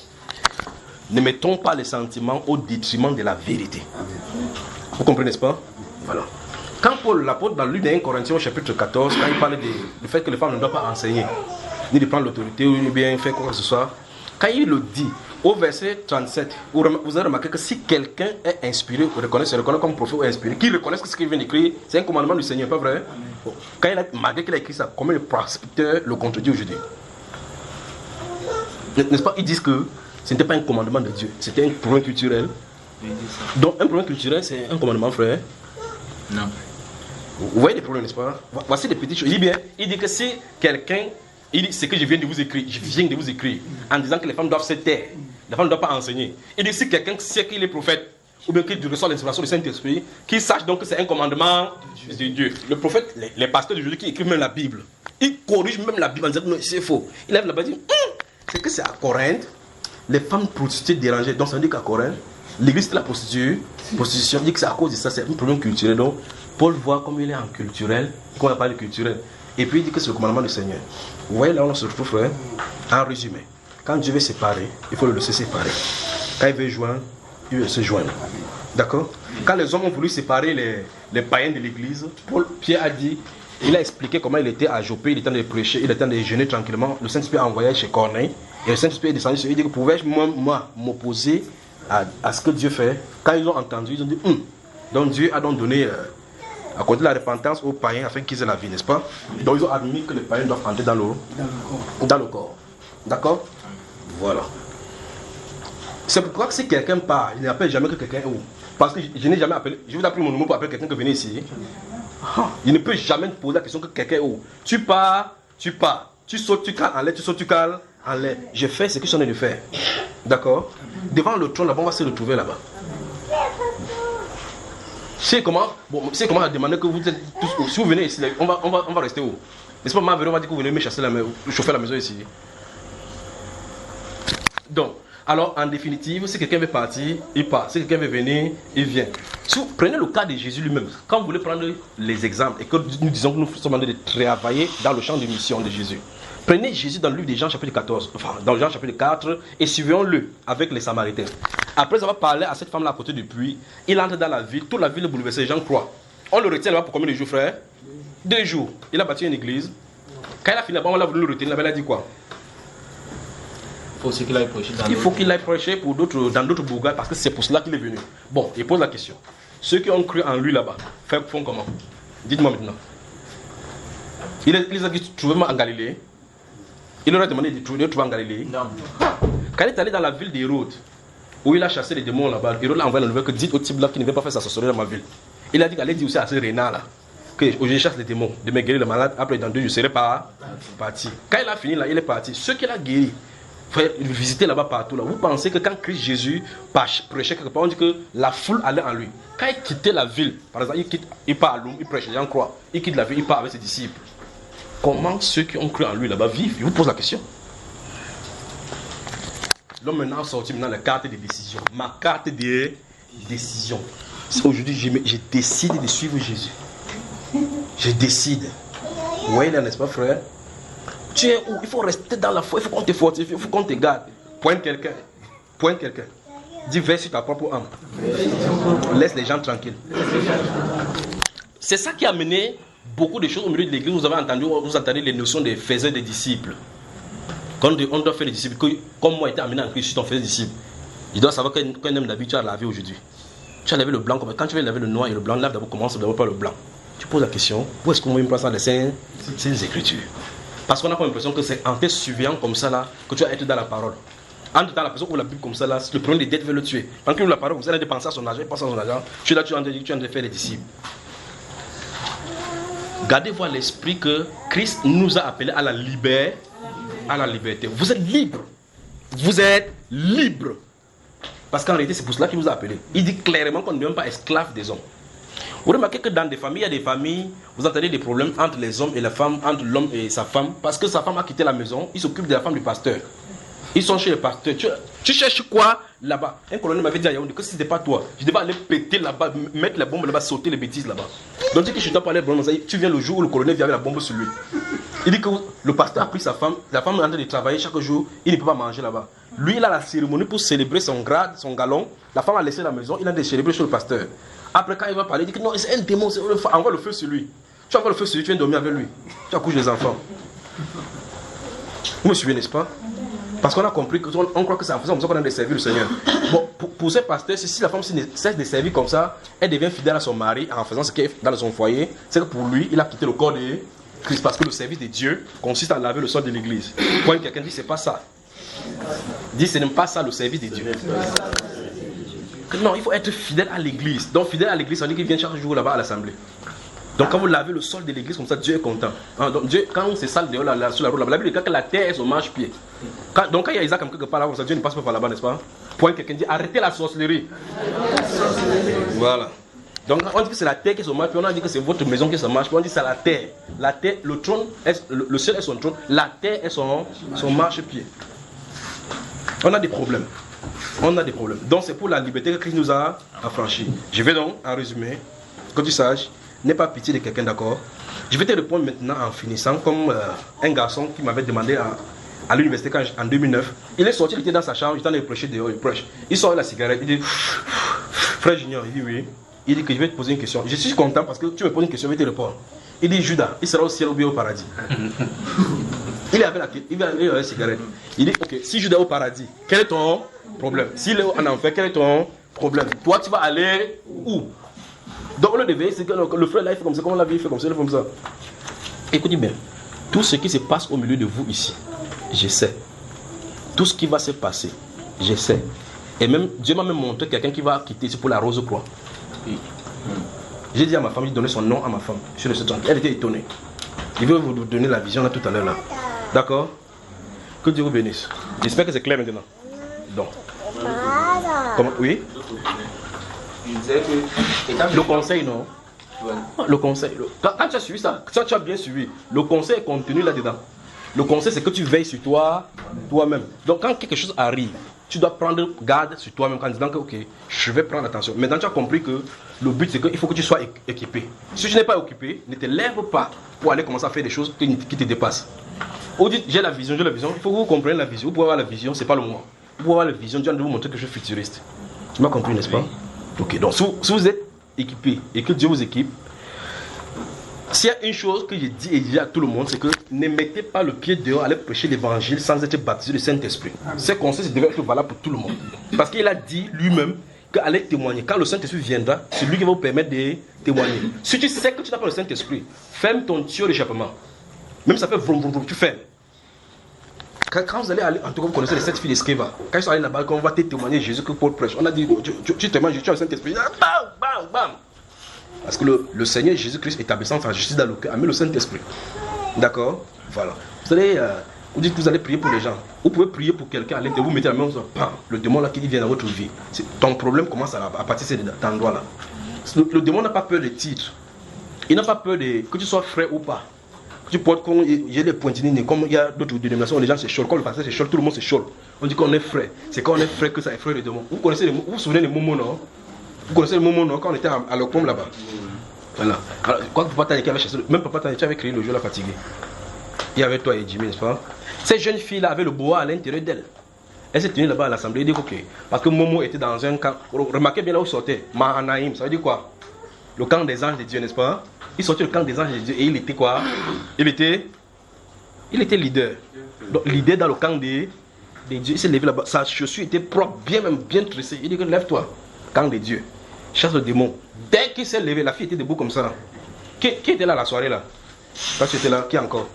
Ne mettons pas les sentiments au détriment de la vérité. Vous comprenez, n'est-ce pas? Voilà. Quand Paul, l'apôtre, dans l'une des 1 Corinthiens, chapitre 14, quand il parle du fait que les femmes ne doivent pas enseigner, ni de prendre l'autorité, ou bien faire quoi que ce soit, quand il le dit, au verset 37, vous avez remarqué que si quelqu'un est inspiré, se reconnaît comme prophète ou inspiré, qu'il reconnaisse que ce qu'il vient d'écrire, c'est un commandement du Seigneur, pas vrai? Bon. Quand malgré qu'il a écrit ça, comment le presbytère le contredit aujourd'hui? N'est-ce pas? Ils disent que ce n'était pas un commandement de Dieu, c'était un problème culturel. Donc un problème culturel, c'est un commandement, frère? Non. Vous voyez les problèmes, n'est-ce pas? Voici des petites choses. Il dit que si quelqu'un, il dit ce que je viens de vous écrire, en disant que les femmes doivent se taire, les femmes ne doivent pas enseigner. Il dit si quelqu'un sait qu'il est prophète, ou bien qu'il reçoit l'inspiration du Saint-Esprit, qu'il sache donc que c'est un commandement de Dieu. Le prophète, les pasteurs d'aujourd'hui qui écrivent même la Bible, ils corrigent même la Bible en disant que non, c'est faux. Il lève là-bas et dit, c'est que c'est à Corinthe, les femmes prostituées dérangeaient. Donc ça veut dire qu'à Corinthe, l'église de la prostitution, il dit que c'est à cause de ça, c'est un problème culturel. Donc Paul voit comme il est en culturel, qu'on n'a pas de culturel. Et puis il dit que c'est le commandement du Seigneur. Vous voyez là où on se retrouve, frère? En résumé, quand Dieu veut séparer, il faut le laisser séparer. Quand il veut joindre, il veut se joindre. D'accord? Quand les hommes ont voulu séparer les païens de l'église, Pierre a dit, il a expliqué comment il était à Jopé, il était en train de prêcher, il était en train de jeûner tranquillement. Le Saint-Esprit a envoyé chez Corneille, et le Saint-Esprit est descendu sur lui, il dit que pouvais-je moi m'opposer à ce que Dieu fait? Quand ils ont entendu, ils ont dit, donc Dieu a donc donné à côté de la repentance aux païens afin qu'ils aient la vie, n'est-ce pas? Donc ils ont admis que les païens doivent entrer dans le corps. D'accord? Voilà. C'est pourquoi que si quelqu'un part, il n'appelle jamais que quelqu'un est où? Parce que je n'ai jamais appelé, je vous appelle mon numéro pour appeler quelqu'un que venez ici. Il ne peut jamais te poser la question que quelqu'un est où. Tu pars, tu sautes, tu cales en l'air, tu sautes, tu cales en l'air. Je fais ce que je suis en train de faire. D'accord? Devant le trône là-bas, on va se retrouver là-bas. C'est comment demander que vous êtes tous, si vous venez ici, on va rester où? N'est-ce pas, on va dire que vous venez me chasser chauffer la maison ici. Donc, alors en définitive, si quelqu'un veut partir, il part. Si quelqu'un veut venir, il vient. Si vous prenez le cas de Jésus lui-même, quand vous voulez prendre les exemples et que nous disons que nous sommes en train de travailler dans le champ de mission de Jésus, Prenez Jésus dans le livre de Jean chapitre 14, enfin dans Jean chapitre 4, et suivons-le avec les Samaritains. Après avoir parlé à cette femme-là à côté du puits, il entre dans la ville, toute la ville est bouleversée, les gens croient. On le retient là-bas pour combien de jours, frère? 2 jours. Il a bâti une église. Quand il a fini là-bas, on l'a voulu le retenir là-bas, il a dit quoi? Il faut qu'il aille prêcher pour dans d'autres bourgades parce que c'est pour cela qu'il est venu. Bon, il pose la question. Ceux qui ont cru en lui là-bas font comment? Dites-moi maintenant. Il les a dit, trouvez-moi en Galilée. Il leur a demandé de trouver en Galilée. Non. Quand il est allé dans la ville d'Hérode, où il a chassé les démons là-bas, Hérode a envoyé la nouvelle que dites au type là qui ne veut pas faire sa sorcellerie dans ma ville. Il a dit qu'allez dire aussi à ce renard là que je chasse les démons, de me guérir le malade, après dans 2 jours je serai pas parti. Quand il a fini là, il est parti. Ceux qu'il a guéris, visiter là-bas partout là. Vous pensez que quand Christ Jésus prêchait quelque part, on dit que la foule allait en lui. Quand il quittait la ville, par exemple, il part à l'homme, il prêche, les gens croient. Il quitte la ville, il part avec ses disciples. Comment ceux qui ont cru en lui là-bas vivent? Je vous pose la question. L'homme maintenant a sorti maintenant la carte de décision. Ma carte de décision. Aujourd'hui, je décide de suivre Jésus. Je décide. Vous voyez là, n'est-ce pas, frère? Tu es où? Il faut rester dans la foi, il faut qu'on te fortifie, il faut qu'on te garde. Pointe quelqu'un. Pointe quelqu'un. Dis, veille sur ta propre âme. Laisse les gens tranquilles. C'est ça qui a mené beaucoup de choses au milieu de l'église. Vous entendez les notions de faiseurs des disciples. Quand on doit faire des disciples, comme moi, été amené en Christ, on fait des disciples. Il doit savoir qu'un homme d'habitude, tu as lavé aujourd'hui. Tu as lavé le blanc. Quand tu veux laver le noir et le blanc, lave d'abord, commence d'abord par le blanc. Tu poses la question, où est-ce qu'on met une place dans les saintes écritures? Parce qu'on a pas l'impression que c'est en te suivant comme ça là que tu vas être dans la parole. En tout temps, la personne ouvre la Bible comme ça là, le problème des dettes veut le tuer. Quand il ouvre la parole, vous allez dépenser à son argent, il pense à son argent. Tu es là, tu es en train de faire les disciples. Gardez-vous l'esprit que Christ nous a appelés à la liberté. Vous êtes libre. Vous êtes libre. Parce qu'en réalité, c'est pour cela qu'il vous a appelés. Il dit clairement qu'on ne devient pas esclave des hommes. Vous remarquez que dans des familles, il y a des familles, vous entendez des problèmes entre les hommes et la femme, entre l'homme et sa femme, parce que sa femme a quitté la maison, il s'occupe de la femme du pasteur. Ils sont chez le pasteur. Tu cherches quoi là-bas? Un colonel m'avait dit à Yaoundé que si ce n'était pas toi, je devais aller péter là-bas, mettre la bombe là-bas, sauter les bêtises là-bas. Donc, que je t'ai parlé, tu viens le jour où le colonel vient avec la bombe sur lui. Il dit que le pasteur a pris sa femme, la femme est en train de travailler chaque jour, il ne peut pas manger là-bas. Lui, il a la cérémonie pour célébrer son grade, son galon. La femme a laissé la maison, il a célébré sur le pasteur. Après, quand il va parler, il dit que non, c'est un démon, envoie le feu sur lui. Tu envoies le feu sur lui, tu viens dormir avec lui. Tu accouches les enfants. Vous me suivez, n'est-ce pas? Parce qu'on a compris, on croit que c'est en faisant comme ça qu'on a de servir le Seigneur. Bon, pour ces pasteurs, si la femme cesse de servir comme ça, elle devient fidèle à son mari en faisant ce qui est dans son foyer. C'est que pour lui, il a quitté le corps de Christ. Parce que le service de Dieu consiste à laver le sol de l'église. Quand quelqu'un dit, c'est pas ça. Dit, ce n'est pas ça le service de Dieu. Non, il faut être fidèle à l'église. Donc, fidèle à l'église, ça veut dire qu'il vient chaque jour là-bas à l'assemblée. Donc, quand vous lavez le sol de l'église comme ça, Dieu est content. Hein, donc, Dieu, quand on se sale dehors sur la route, la Bible dit que la terre est son marche-pied. Donc, quand il y a Isaac quelque part là, comme ça, Dieu ne passe pas par là-bas, n'est-ce pas? Point, quelqu'un dit arrêtez la sorcellerie. Voilà. Donc, on dit que c'est la terre qui est son marche-pied. On a dit que c'est votre maison qui est son marche-pied. On dit que c'est la terre. La terre, le trône, le ciel est son trône. La terre est son marche-pied. On a des problèmes. On a des problèmes. Donc, c'est pour la liberté que Christ nous a affranchis. Je vais donc, en résumé, que tu saches, n'aie pas pitié de quelqu'un, d'accord? Je vais te répondre maintenant en finissant, comme un garçon qui m'avait demandé à l'université en 2009. Il est sorti, il était dans sa chambre, il était en train de prêcher dehors, il prêche. Il sort la cigarette, il dit, frère Junior, il dit oui. Il dit que je vais te poser une question. Je suis content parce que tu me poses une question, je vais te répondre. Il dit, Judas, il sera au ciel ou bien au paradis? Il avait la cigarette. Il dit, ok, si Judas est au paradis, quel est ton problème? S'il est en enfer, quel est ton problème? Toi, tu vas aller où? Donc, le devoir, c'est que le frère là, il fait comme ça, comment la vie fait comme ça, il fait comme ça. Écoutez bien, tout ce qui se passe au milieu de vous ici, je sais. Tout ce qui va se passer, je sais. Et même, Dieu m'a même montré quelqu'un qui va quitter ici pour la Rose-Croix. J'ai dit à ma femme, j'ai donné son nom à ma femme. Je suis tranquille. Elle était étonnée. Je vais vous donner la vision là tout à l'heure là. D'accord? Que Dieu vous bénisse. J'espère que c'est clair maintenant. Donc. Comment? Oui? Le conseil, non? Le conseil. Quand tu as suivi ça, quand tu as bien suivi, le conseil est contenu là-dedans. Le conseil, c'est que tu veilles sur toi-même. Donc, quand quelque chose arrive, tu dois prendre garde sur toi-même en disant que, ok, je vais prendre attention. Maintenant, tu as compris que le but, c'est qu'il faut que tu sois équipé. Si tu n'es pas occupé, ne te lève pas pour aller commencer à faire des choses qui te dépassent. Vous dites, j'ai la vision. Il faut que vous compreniez la vision. Vous pouvez avoir la vision, c'est pas le moi. Vous pouvez avoir la vision, Dieu va vous montrer que je suis futuriste. Tu m'as compris, n'est-ce pas? Ok, donc si vous êtes équipé et que Dieu vous équipe, s'il y a une chose que j'ai dit et dit à tout le monde, c'est que ne mettez pas le pied dehors, allez prêcher l'évangile sans être baptisé du Saint-Esprit. Ce conseil devait être valable pour tout le monde. Parce qu'il a dit lui-même qu'allez témoigner. Quand le Saint-Esprit viendra, c'est lui qui va vous permettre de témoigner. Si tu sais que tu n'as pas le Saint-Esprit, ferme ton tuyau d'échappement. Même ça fait vroom vroom vroom, tu fermes. Quand vous allez aller, en tout cas vous connaissez les 7 filles d'Esqueva. Quand ils sont allés là-bas, quand on va te témoigner Jésus que Paul prêche, on a dit, tu témoignes Jésus, tu as le Saint-Esprit. Bam, bam, bam. Parce que le Seigneur Jésus-Christ, établissant sa justice dans le cœur, a mis le Saint-Esprit. D'accord? Voilà. Vous allez, vous dites que vous allez prier pour les gens. Vous pouvez prier pour quelqu'un à l'intérieur, vous mettez la main, le démon là qui vient dans votre vie. Ton problème commence à partir de cet endroit-là. Le démon n'a pas peur des titres. Il n'a pas peur que tu sois frère ou pas. Que tu portes comme il y a des pointillés, comme il y a d'autres dénominations, les gens se chôlent. Quand le pasteur se chôle, tout le monde se chôle. On dit qu'on est frère. C'est quand on est frère que ça effraie le démon. Vous vous souvenez des moments, non? Vous connaissez le moment, non? Quand on était à l'Ocombe là-bas. Voilà. Alors, quand Papa Taniki avait chassé, même Papa Taniki avait créé le jeu là fatigué. Il y avait toi et Jimmy, n'est-ce pas? Cette jeune fille-là avait le boa à l'intérieur d'elle. Elle s'est tenue là-bas à l'assemblée et dit ok. Parce que Momo était dans un camp. Remarquez bien là où il sortait. Mahanaïm, ça veut dire quoi? Le camp des anges de Dieu, n'est-ce pas? Il sortait le camp des anges de Dieu et il était quoi? Il était leader. Donc, leader dans le camp des dieux. Il s'est levé là-bas. Sa chaussure était propre, bien tressée. Il dit que lève-toi. Camp des dieux. Chasse le démon. Dès qu'il s'est levé, la fille était debout comme ça. Qui était là la soirée là? Quand tu étais là, qui encore?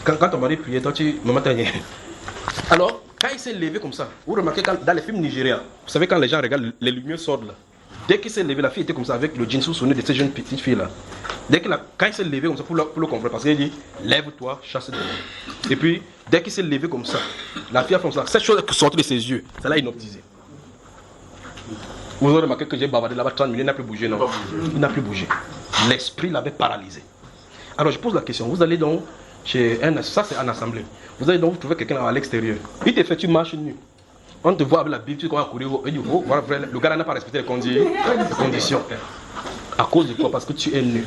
Quand ton mari priait, toi tu me m'attendais. Alors, quand il s'est levé comme ça, vous remarquez dans les films nigériens, vous savez quand les gens regardent, les lumières sortent là. Dès qu'il s'est levé, la fille était comme ça avec le jean sous-sonné de cette jeune petite fille là. Quand il s'est levé comme ça, pour le comprendre, parce qu'il dit lève-toi, chasse le démon. Et puis, dès qu'il s'est levé comme ça, la fille a fait comme ça. Cette chose qui sortait de ses yeux, ça l'a hypnotisé. Vous avez remarqué que j'ai bavardé là-bas 30 minutes, il n'a plus bougé, non? Il n'a plus bougé. L'esprit l'avait paralysé. Alors je pose la question, vous allez donc chez ça c'est en assemblée. Vous allez donc vous trouver quelqu'un à l'extérieur. Il te fait, tu marches nu. On te voit avec la Bible, tu commences à courir. Il dit, oh, voilà, le gars n'a pas respecté les conditions. À cause de quoi? Parce que tu es nu.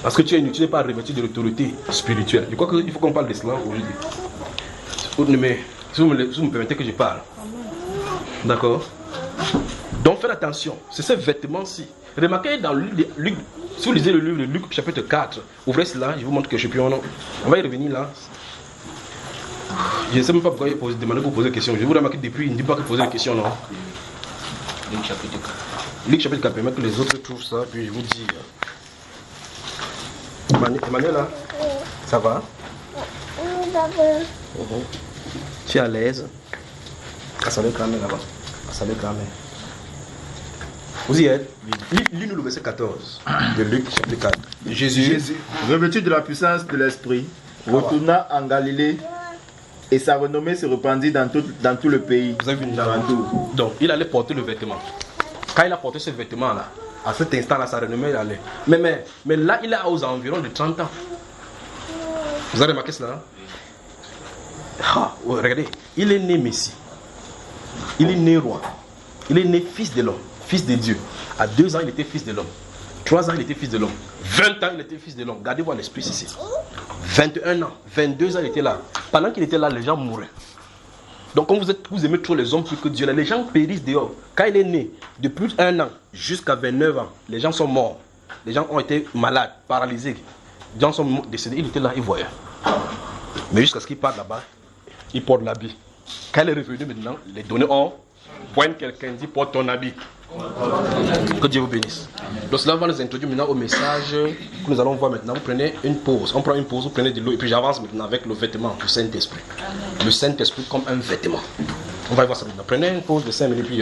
Parce que tu es nu, tu n'es pas revêtu de l'autorité spirituelle. Je crois qu'il faut qu'on parle de cela aujourd'hui. Mais si vous me permettez que je parle. D'accord? Donc faites attention, c'est ce vêtement-ci. Remarquez dans Luc, si vous lisez le livre de Luc chapitre 4, ouvrez cela, je vous montre que je suis plus en nom. On va y revenir là. Je ne sais même pas pourquoi il demande pour poser des questions. Je vous remarque depuis, il ne dit pas que poser des questions, non? Luc chapitre 4. Luc chapitre 4, permet que les autres trouvent ça, puis je vous dis. Emmanuel là, ça va? Tu es à l'aise? Assemblée grand-mère là-bas. Assemblée grand-mère. Vous y êtes? Lis-nous le verset 14 de Luc chapitre 4. Jésus, revêtu de la puissance de l'Esprit, retourna en Galilée et sa renommée se répandit dans tout le pays. Vous avez vu donc, il allait porter le vêtement. Quand il a porté ce vêtement-là, à cet instant-là, sa renommée allait. Mais là, il est aux environs de 30 ans. Vous avez remarqué cela? Regardez, il est né Messie. Il est né roi. Il est né fils de l'homme. Fils de Dieu. À 2 ans, il était fils de l'homme. 3 ans, il était fils de l'homme. 20 ans, il était fils de l'homme. Gardez-vous l'esprit ici. 21 ans, 22 ans, il était là. Pendant qu'il était là, les gens mouraient. Donc, quand vous aimez trop les hommes plus que Dieu, les gens périssent dehors. Quand il est né, de plus d'1 an jusqu'à 29 ans, les gens sont morts. Les gens ont été malades, paralysés. Les gens sont décédés. Il était là, il voyait. Mais jusqu'à ce qu'il parte là-bas, il porte l'habit. Quand il est revenu maintenant, les données ont. Point quelqu'un dit porte ton habit. Que Dieu vous bénisse. Donc cela va nous introduire maintenant au message que nous allons voir maintenant. Vous prenez une pause. On prend une pause, vous prenez de l'eau et puis j'avance maintenant avec le vêtement du Saint-Esprit. Le Saint-Esprit comme un vêtement. On va y voir ça maintenant. Prenez une pause de 5 minutes puis